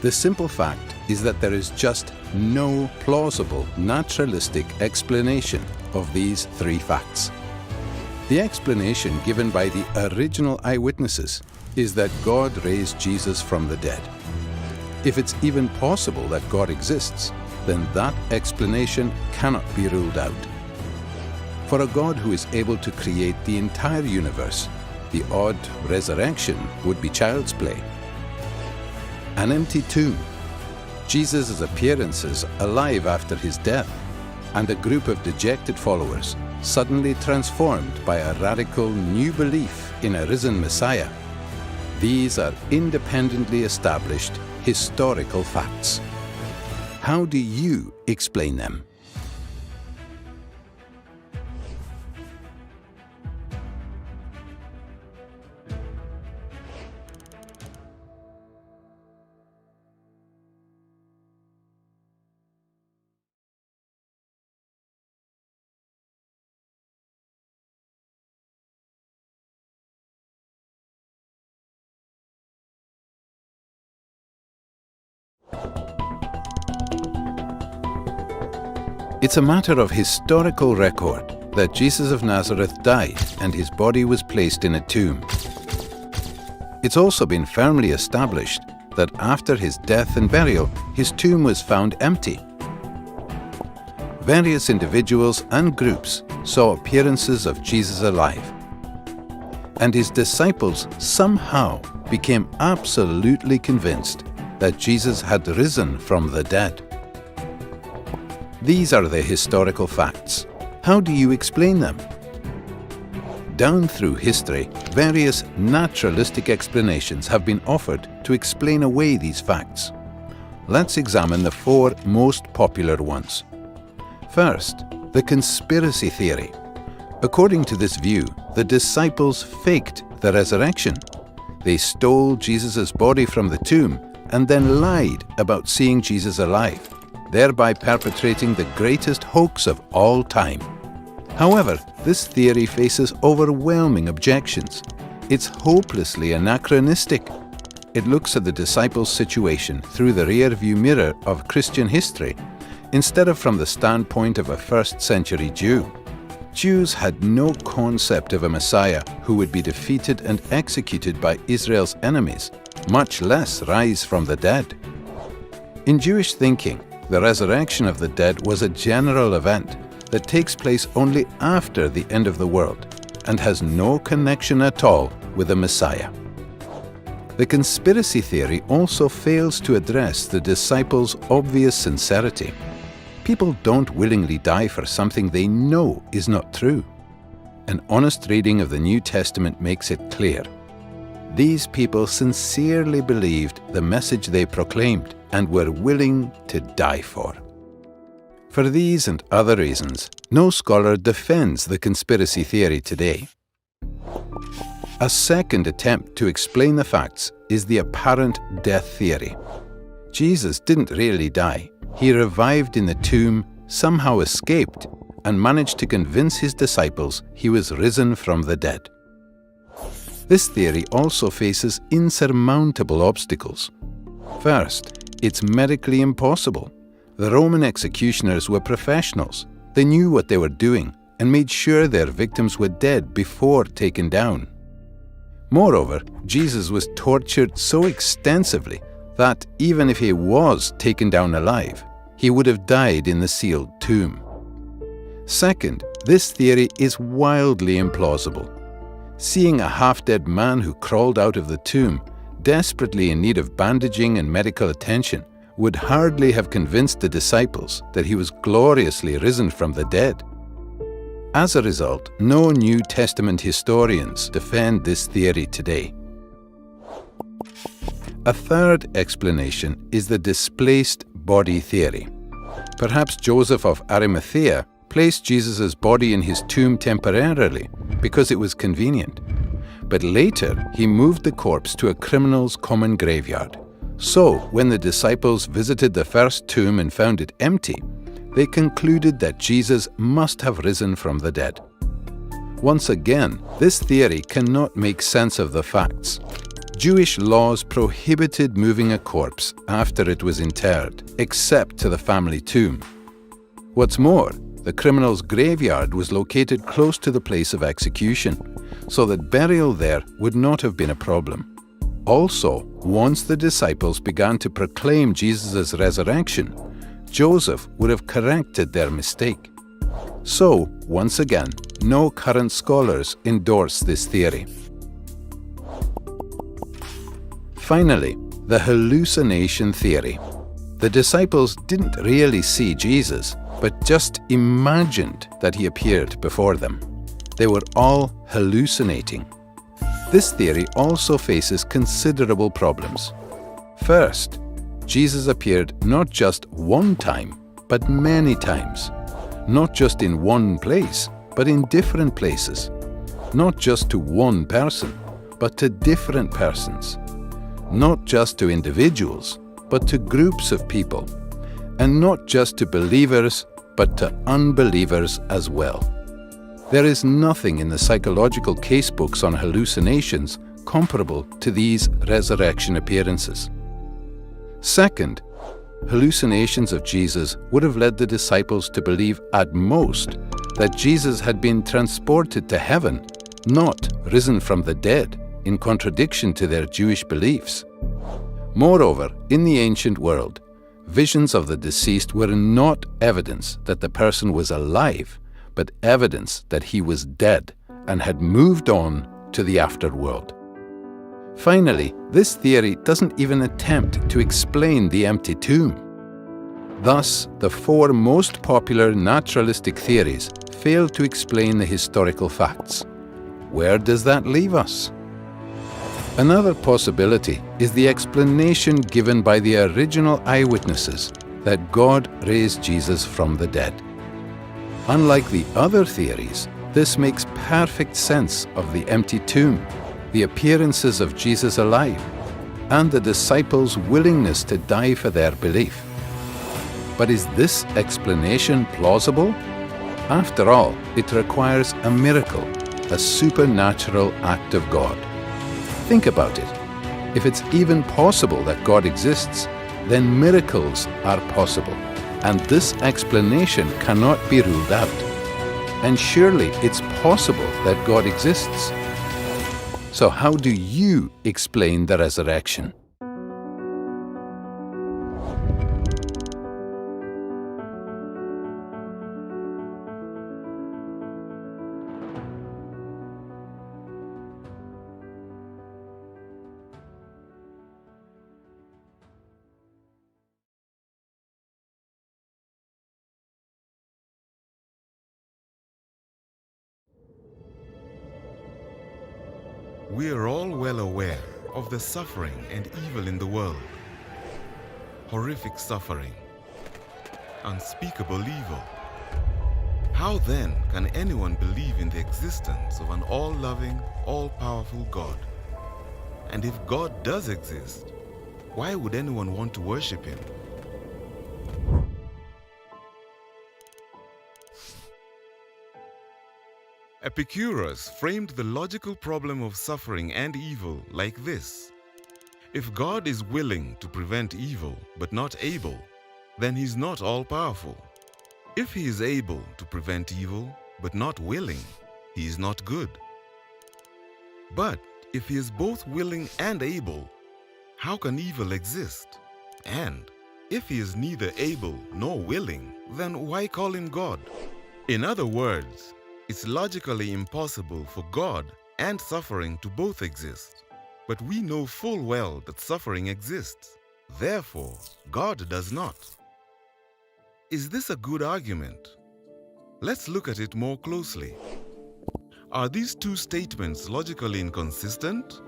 The simple fact is that there is just no plausible naturalistic explanation of these 3 facts. The explanation given by the original eyewitnesses is that God raised Jesus from the dead. If it's even possible that God exists, then that explanation cannot be ruled out. For a God who is able to create the entire universe, the odd resurrection would be child's play. An empty tomb, Jesus' appearances alive after his death, and a group of dejected followers suddenly transformed by a radical new belief in a risen Messiah. These are independently established historical facts. How do you explain them? It's a matter of historical record that Jesus of Nazareth died and his body was placed in a tomb. It's also been firmly established that after his death and burial, his tomb was found empty. Various individuals and groups saw appearances of Jesus alive, and his disciples somehow became absolutely convinced that Jesus had risen from the dead. These are the historical facts. How do you explain them? Down through history, various naturalistic explanations have been offered to explain away these facts. Let's examine the 4 most popular ones. First, the conspiracy theory. According to this view, the disciples faked the resurrection. They stole Jesus' body from the tomb and then lied about seeing Jesus alive, thereby perpetrating the greatest hoax of all time. However, this theory faces overwhelming objections. It's hopelessly anachronistic. It looks at the disciples' situation through the rear-view mirror of Christian history, instead of from the standpoint of a first-century Jew. Jews had no concept of a Messiah who would be defeated and executed by Israel's enemies, much less rise from the dead. In Jewish thinking, the resurrection of the dead was a general event that takes place only after the end of the world and has no connection at all with the Messiah. The conspiracy theory also fails to address the disciples' obvious sincerity. People don't willingly die for something they know is not true. An honest reading of the New Testament makes it clear. These people sincerely believed the message they proclaimed and were willing to die for. For these and other reasons, no scholar defends the conspiracy theory today. A second attempt to explain the facts is the apparent death theory. Jesus didn't really die. He revived in the tomb, somehow escaped, and managed to convince his disciples he was risen from the dead. This theory also faces insurmountable obstacles. First, it's medically impossible. The Roman executioners were professionals. They knew what they were doing and made sure their victims were dead before taken down. Moreover, Jesus was tortured so extensively that even if he was taken down alive, he would have died in the sealed tomb. Second, this theory is wildly implausible. Seeing a half-dead man who crawled out of the tomb, desperately in need of bandaging and medical attention, would hardly have convinced the disciples that he was gloriously risen from the dead. As a result, no New Testament historians defend this theory today. A third explanation is the displaced body theory. Perhaps Joseph of Arimathea placed Jesus' body in his tomb temporarily because it was convenient. But later, he moved the corpse to a criminal's common graveyard. So, when the disciples visited the first tomb and found it empty, they concluded that Jesus must have risen from the dead. Once again, this theory cannot make sense of the facts. Jewish laws prohibited moving a corpse after it was interred, except to the family tomb. What's more, the criminal's graveyard was located close to the place of execution, so that burial there would not have been a problem. Also, once the disciples began to proclaim Jesus' resurrection, Joseph would have corrected their mistake. So, once again, no current scholars endorse this theory. Finally, the hallucination theory. The disciples didn't really see Jesus, but just imagined that he appeared before them. They were all hallucinating. This theory also faces considerable problems. First, Jesus appeared not just one time, but many times. Not just in one place, but in different places. Not just to one person, but to different persons. Not just to individuals, but to groups of people. And not just to believers, but to unbelievers as well. There is nothing in the psychological casebooks on hallucinations comparable to these resurrection appearances. Second, hallucinations of Jesus would have led the disciples to believe at most that Jesus had been transported to heaven, not risen from the dead, in contradiction to their Jewish beliefs. Moreover, in the ancient world, visions of the deceased were not evidence that the person was alive, but evidence that he was dead and had moved on to the afterworld. Finally, this theory doesn't even attempt to explain the empty tomb. Thus, the 4 most popular naturalistic theories fail to explain the historical facts. Where does that leave us? Another possibility is the explanation given by the original eyewitnesses that God raised Jesus from the dead. Unlike the other theories, this makes perfect sense of the empty tomb, the appearances of Jesus alive, and the disciples' willingness to die for their belief. But is this explanation plausible? After all, it requires a miracle, a supernatural act of God. Think about it. If it's even possible that God exists, then miracles are possible, and this explanation cannot be ruled out. And surely it's possible that God exists. So how do you explain the resurrection? We are all well aware of the suffering and evil in the world. Horrific suffering, unspeakable evil. How then can anyone believe in the existence of an all-loving, all-powerful God? And if God does exist, why would anyone want to worship Him? Epicurus framed the logical problem of suffering and evil like this. If God is willing to prevent evil but not able, then He's not all-powerful. If He is able to prevent evil but not willing, He is not good. But if He is both willing and able, how can evil exist? And if He is neither able nor willing, then why call Him God? In other words, it's logically impossible for God and suffering to both exist. But we know full well that suffering exists. Therefore, God does not. Is this a good argument? Let's look at it more closely. Are these two statements logically inconsistent?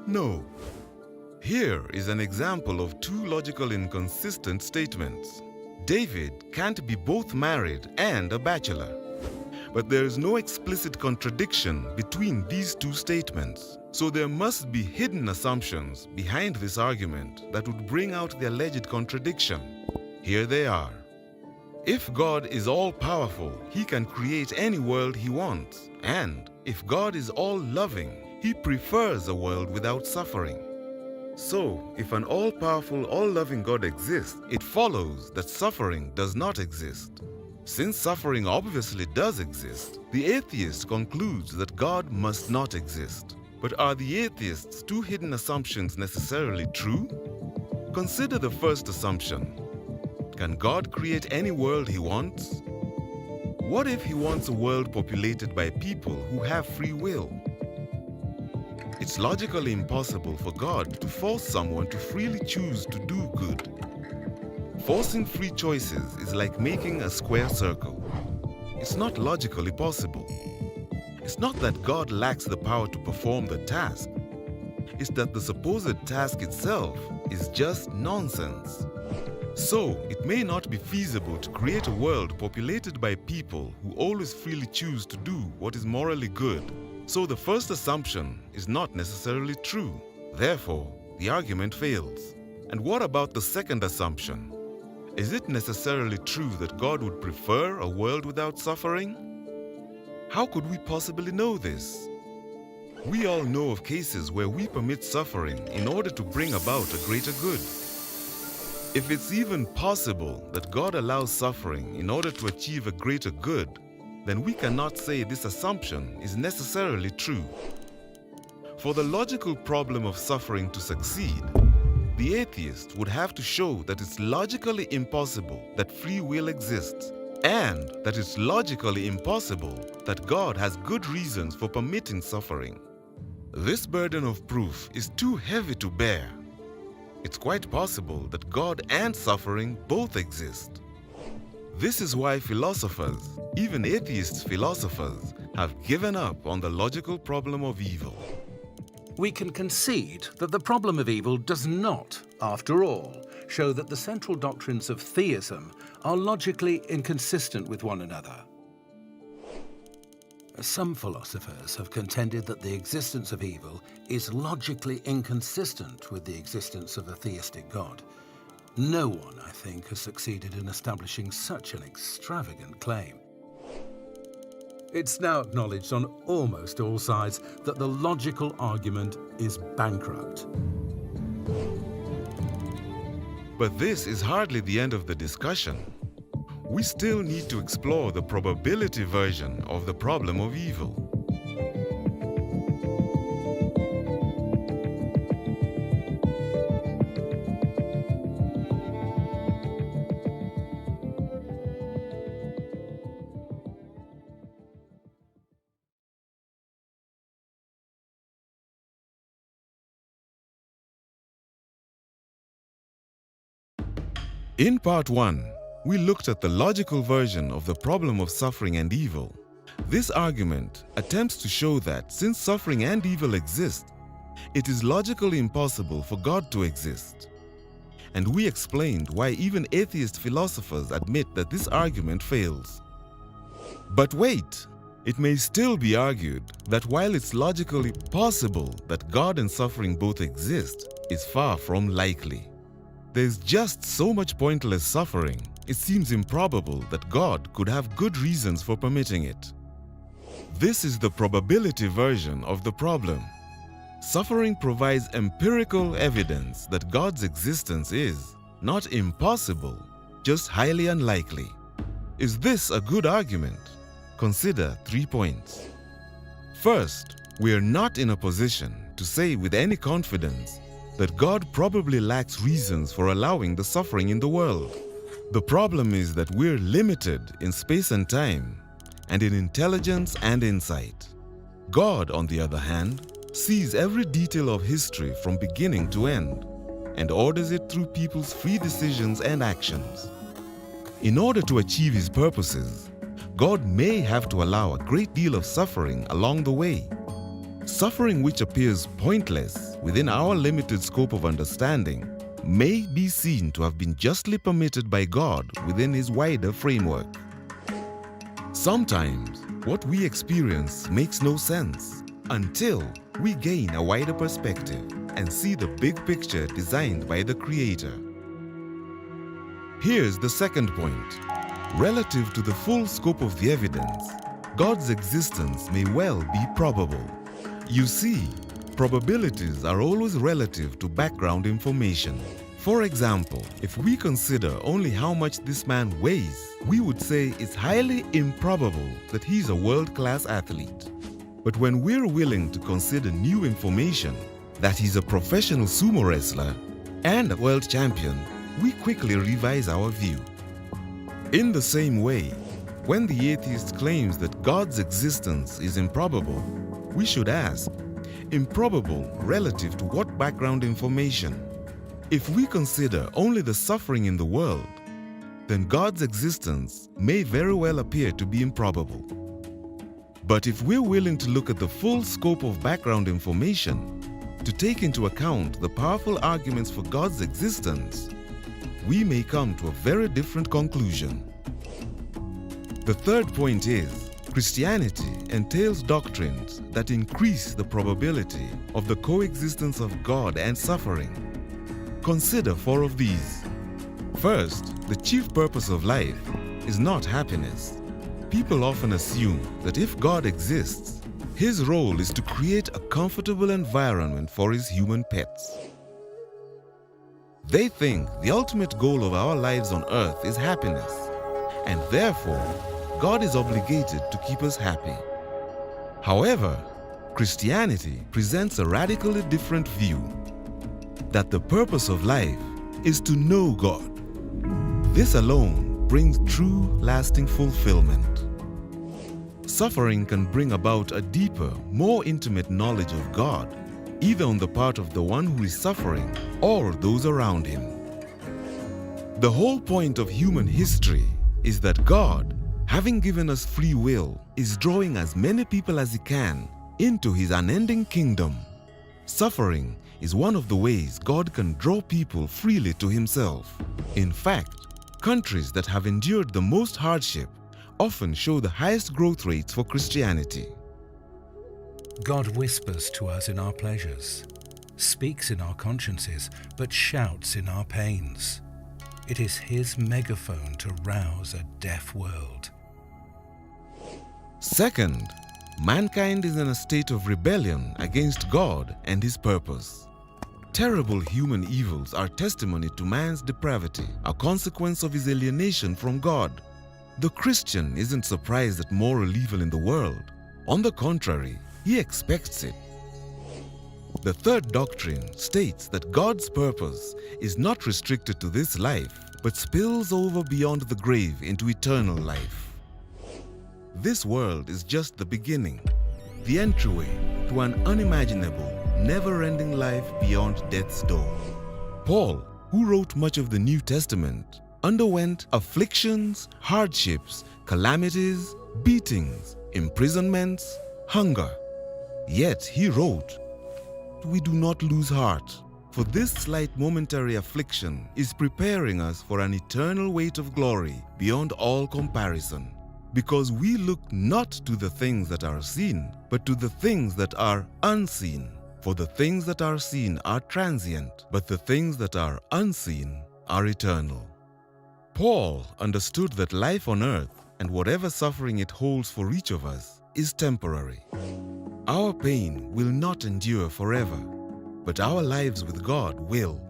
No. Here is an example of two logical inconsistent statements. David can't be both married and a bachelor. But there is no explicit contradiction between these two statements. So there must be hidden assumptions behind this argument that would bring out the alleged contradiction. Here they are. If God is all-powerful, He can create any world He wants. And if God is all-loving, He prefers a world without suffering. So, if an all-powerful, all-loving God exists, it follows that suffering does not exist. Since suffering obviously does exist, the atheist concludes that God must not exist. But are the atheist's two hidden assumptions necessarily true? Consider the first assumption. Can God create any world He wants? What if He wants a world populated by people who have free will? It's logically impossible for God to force someone to freely choose to do good. Forcing free choices is like making a square circle. It's not logically possible. It's not that God lacks the power to perform the task. It's that the supposed task itself is just nonsense. So, it may not be feasible to create a world populated by people who always freely choose to do what is morally good. So the first assumption is not necessarily true. Therefore, the argument fails. And what about the second assumption? Is it necessarily true that God would prefer a world without suffering? How could we possibly know this? We all know of cases where we permit suffering in order to bring about a greater good. If it's even possible that God allows suffering in order to achieve a greater good, then we cannot say this assumption is necessarily true. For the logical problem of suffering to succeed, the atheist would have to show that it's logically impossible that free will exists, and that it's logically impossible that God has good reasons for permitting suffering. This burden of proof is too heavy to bear. It's quite possible that God and suffering both exist. This is why philosophers, even atheist philosophers, have given up on the logical problem of evil. We can concede that the problem of evil does not, after all, show that the central doctrines of theism are logically inconsistent with one another. Some philosophers have contended that the existence of evil is logically inconsistent with the existence of a theistic God. No one, I think, has succeeded in establishing such an extravagant claim. It's now acknowledged on almost all sides that the logical argument is bankrupt. But this is hardly the end of the discussion. We still need to explore the probability version of the problem of evil. In part 1, we looked at the logical version of the problem of suffering and evil. This argument attempts to show that since suffering and evil exist, it is logically impossible for God to exist. And we explained why even atheist philosophers admit that this argument fails. But wait! It may still be argued that while it's logically possible that God and suffering both exist, is far from likely. There's just so much pointless suffering, it seems improbable that God could have good reasons for permitting it. This is the probability version of the problem. Suffering provides empirical evidence that God's existence is not impossible, just highly unlikely. Is this a good argument? Consider 3 points. First, we are not in a position to say with any confidence that God probably lacks reasons for allowing the suffering in the world. The problem is that we're limited in space and time, and in intelligence and insight. God, on the other hand, sees every detail of history from beginning to end, and orders it through people's free decisions and actions. In order to achieve His purposes, God may have to allow a great deal of suffering along the way. Suffering which appears pointless within our limited scope of understanding may be seen to have been justly permitted by God within His wider framework. Sometimes, what we experience makes no sense until we gain a wider perspective and see the big picture designed by the Creator. Here's the second point. Relative to the full scope of the evidence, God's existence may well be probable. You see, probabilities are always relative to background information. For example, if we consider only how much this man weighs, we would say it's highly improbable that he's a world-class athlete. But when we're willing to consider new information, that he's a professional sumo wrestler and a world champion, we quickly revise our view. In the same way, when the atheist claims that God's existence is improbable, we should ask, improbable relative to what background information? If we consider only the suffering in the world, then God's existence may very well appear to be improbable. But if we're willing to look at the full scope of background information, to take into account the powerful arguments for God's existence, we may come to a very different conclusion. The third point is, Christianity entails doctrines that increase the probability of the coexistence of God and suffering. Consider 4 of these. First, the chief purpose of life is not happiness. People often assume that if God exists, His role is to create a comfortable environment for His human pets. They think the ultimate goal of our lives on earth is happiness, and therefore, God is obligated to keep us happy. However, Christianity presents a radically different view, that the purpose of life is to know God. This alone brings true, lasting fulfillment. Suffering can bring about a deeper, more intimate knowledge of God, either on the part of the one who is suffering or those around him. The whole point of human history is that God having given us free will, is drawing as many people as he can into his unending kingdom. Suffering is one of the ways God can draw people freely to himself. In fact, countries that have endured the most hardship often show the highest growth rates for Christianity. God whispers to us in our pleasures, speaks in our consciences, but shouts in our pains. It is his megaphone to rouse a deaf world. Second, mankind is in a state of rebellion against God and his purpose. Terrible human evils are testimony to man's depravity, a consequence of his alienation from God. The Christian isn't surprised at moral evil in the world. On the contrary, he expects it. The third doctrine states that God's purpose is not restricted to this life, but spills over beyond the grave into eternal life. This world is just the beginning, the entryway to an unimaginable, never-ending life beyond death's door. Paul, who wrote much of the New Testament, underwent afflictions, hardships, calamities, beatings, imprisonments, hunger. Yet he wrote, "We do not lose heart, for this slight momentary affliction is preparing us for an eternal weight of glory beyond all comparison. Because we look not to the things that are seen, but to the things that are unseen. For the things that are seen are transient, but the things that are unseen are eternal." Paul understood that life on earth and whatever suffering it holds for each of us is temporary. Our pain will not endure forever, but our lives with God will.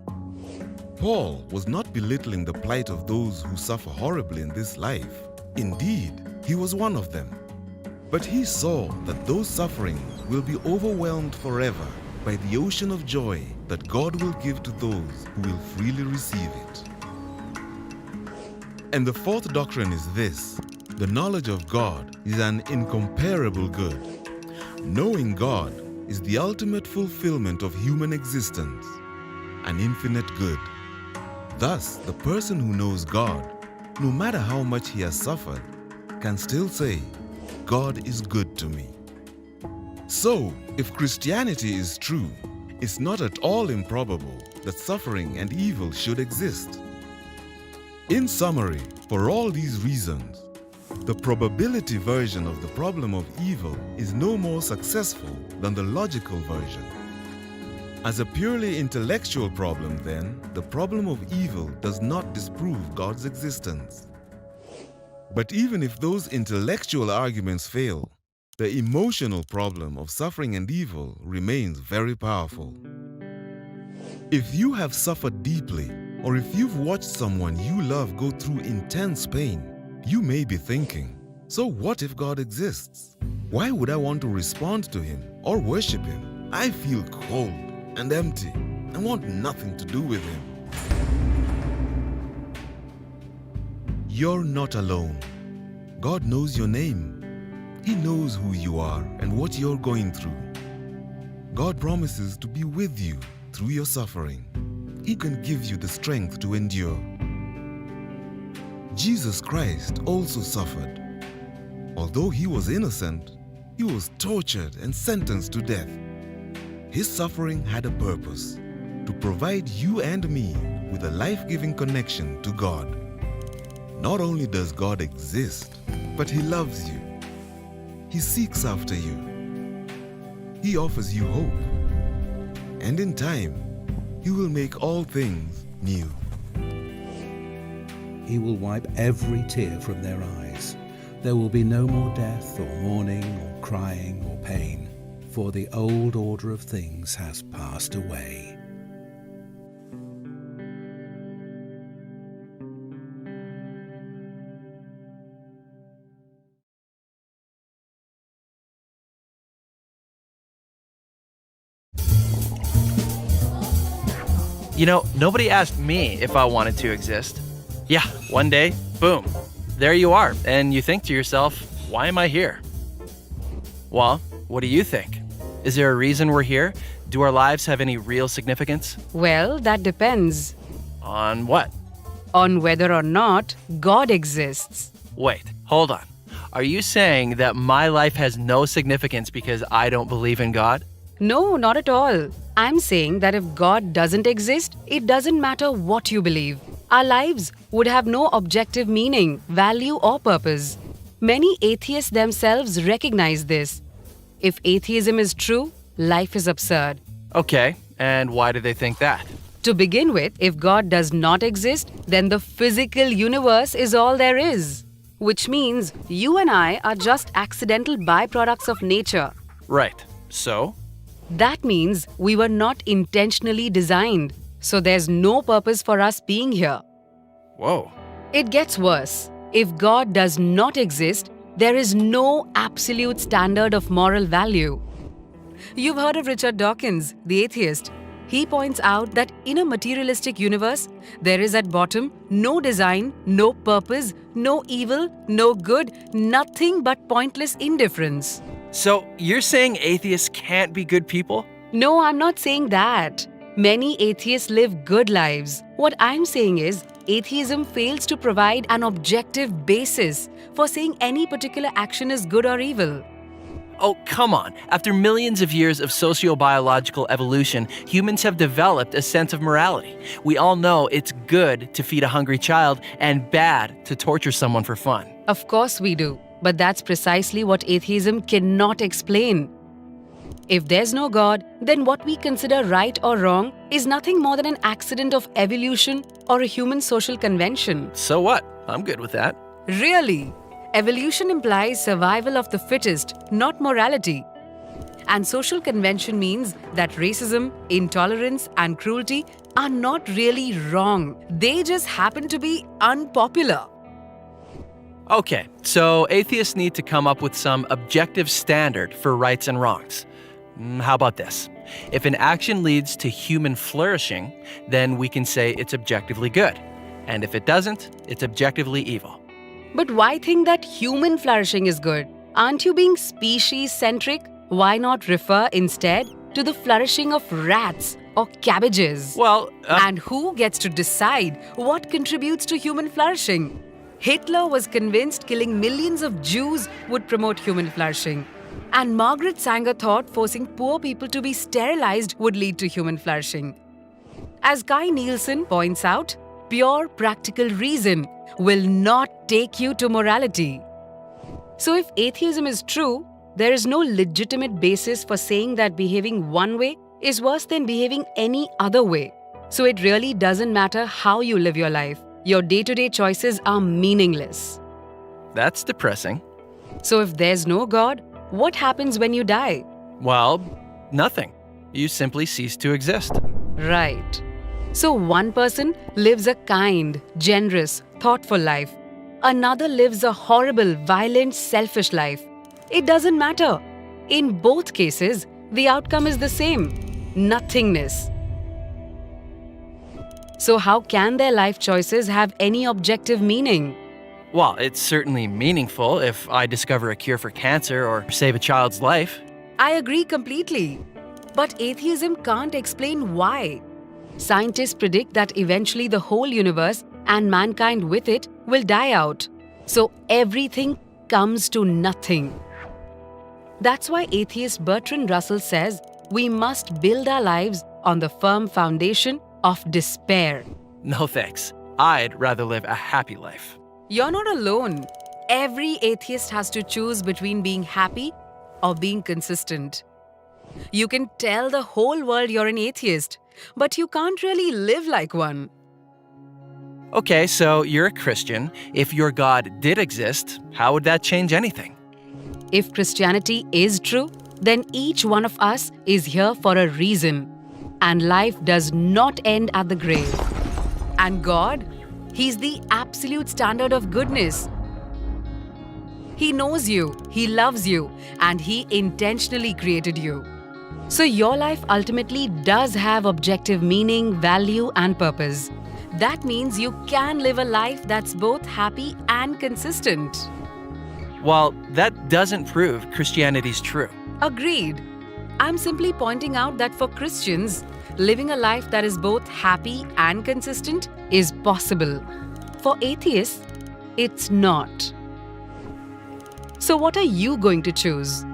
Paul was not belittling the plight of those who suffer horribly in this life. Indeed, he was one of them. But he saw that those sufferings will be overwhelmed forever by the ocean of joy that God will give to those who will freely receive it. And the fourth doctrine is this: the knowledge of God is an incomparable good. Knowing God is the ultimate fulfillment of human existence, an infinite good. Thus, the person who knows God, no matter how much he has suffered, can still say, "God is good to me." So, if Christianity is true, it's not at all improbable that suffering and evil should exist. In summary, for all these reasons, the probability version of the problem of evil is no more successful than the logical version. As a purely intellectual problem, then, the problem of evil does not disprove God's existence. But even if those intellectual arguments fail, the emotional problem of suffering and evil remains very powerful. If you have suffered deeply, or if you've watched someone you love go through intense pain, you may be thinking, so what if God exists? Why would I want to respond to him or worship him? I feel cold and empty and want nothing to do with him. You're not alone. God knows your name. He knows who you are and what you're going through. God promises to be with you through your suffering. He can give you the strength to endure. Jesus Christ also suffered. Although he was innocent, he was tortured and sentenced to death. His suffering had a purpose: to provide you and me with a life-giving connection to God. Not only does God exist, but he loves you. He seeks after you. He offers you hope. And in time, he will make all things new. He will wipe every tear from their eyes. There will be no more death or mourning or crying or pain, for the old order of things has passed away. You know, nobody asked me if I wanted to exist. Yeah, one day, boom, there you are, and you think to yourself, why am I here? Well, what do you think? Is there a reason we're here? Do our lives have any real significance? Well, that depends. On what? On whether or not God exists. Wait, hold on. Are you saying that my life has no significance because I don't believe in God? No, not at all. I'm saying that if God doesn't exist, it doesn't matter what you believe. Our lives would have no objective meaning, value, or purpose. Many atheists themselves recognize this. If atheism is true, life is absurd. Okay, and why do they think that? To begin with, if God does not exist, then the physical universe is all there is. Which means you and I are just accidental byproducts of nature. Right. So? That means we were not intentionally designed. So there's no purpose for us being here. Whoa. It gets worse. If God does not exist, there is no absolute standard of moral value. You've heard of Richard Dawkins, the atheist. He points out that in a materialistic universe, there is at bottom no design, no purpose, no evil, no good, nothing but pointless indifference. So you're saying atheists can't be good people? No, I'm not saying that. Many atheists live good lives. What I'm saying is, atheism fails to provide an objective basis for saying any particular action is good or evil. Oh, come on. After millions of years of sociobiological evolution, humans have developed a sense of morality. We all know it's good to feed a hungry child and bad to torture someone for fun. Of course we do, but that's precisely what atheism cannot explain. If there's no God, then what we consider right or wrong is nothing more than an accident of evolution or a human social convention. So what? I'm good with that. Really? Evolution implies survival of the fittest, not morality. And social convention means that racism, intolerance, and cruelty are not really wrong. They just happen to be unpopular. Okay, so atheists need to come up with some objective standard for rights and wrongs. How about this? If an action leads to human flourishing, then we can say it's objectively good. And if it doesn't, it's objectively evil. But why think that human flourishing is good? Aren't you being species-centric? Why not refer instead to the flourishing of rats or cabbages? Well, And who gets to decide what contributes to human flourishing? Hitler was convinced killing millions of Jews would promote human flourishing. And Margaret Sanger thought forcing poor people to be sterilized would lead to human flourishing. As Kai Nielsen points out, pure practical reason will not take you to morality. So if atheism is true, there is no legitimate basis for saying that behaving one way is worse than behaving any other way. So it really doesn't matter how you live your life. Your day-to-day choices are meaningless. That's depressing. So if there's no God, what happens when you die? Well, nothing. You simply cease to exist. Right. So one person lives a kind, generous, thoughtful life. Another lives a horrible, violent, selfish life. It doesn't matter. In both cases, the outcome is the same: nothingness. So how can their life choices have any objective meaning? Well, it's certainly meaningful if I discover a cure for cancer or save a child's life. I agree completely. But atheism can't explain why. Scientists predict that eventually the whole universe and mankind with it will die out. So everything comes to nothing. That's why atheist Bertrand Russell says we must build our lives on the firm foundation of despair. No thanks. I'd rather live a happy life. You're not alone. Every atheist has to choose between being happy or being consistent. You can tell the whole world you're an atheist, but you can't really live like one. Okay, so you're a Christian. If your God did exist, how would that change anything? If Christianity is true, then each one of us is here for a reason. And life does not end at the grave. And God, He's the absolute standard of goodness. He knows you, He loves you, and He intentionally created you. So your life ultimately does have objective meaning, value, and purpose. That means you can live a life that's both happy and consistent. Well, that doesn't prove Christianity's true. Agreed. I'm simply pointing out that for Christians, living a life that is both happy and consistent is possible. For atheists, it's not. So what are you going to choose?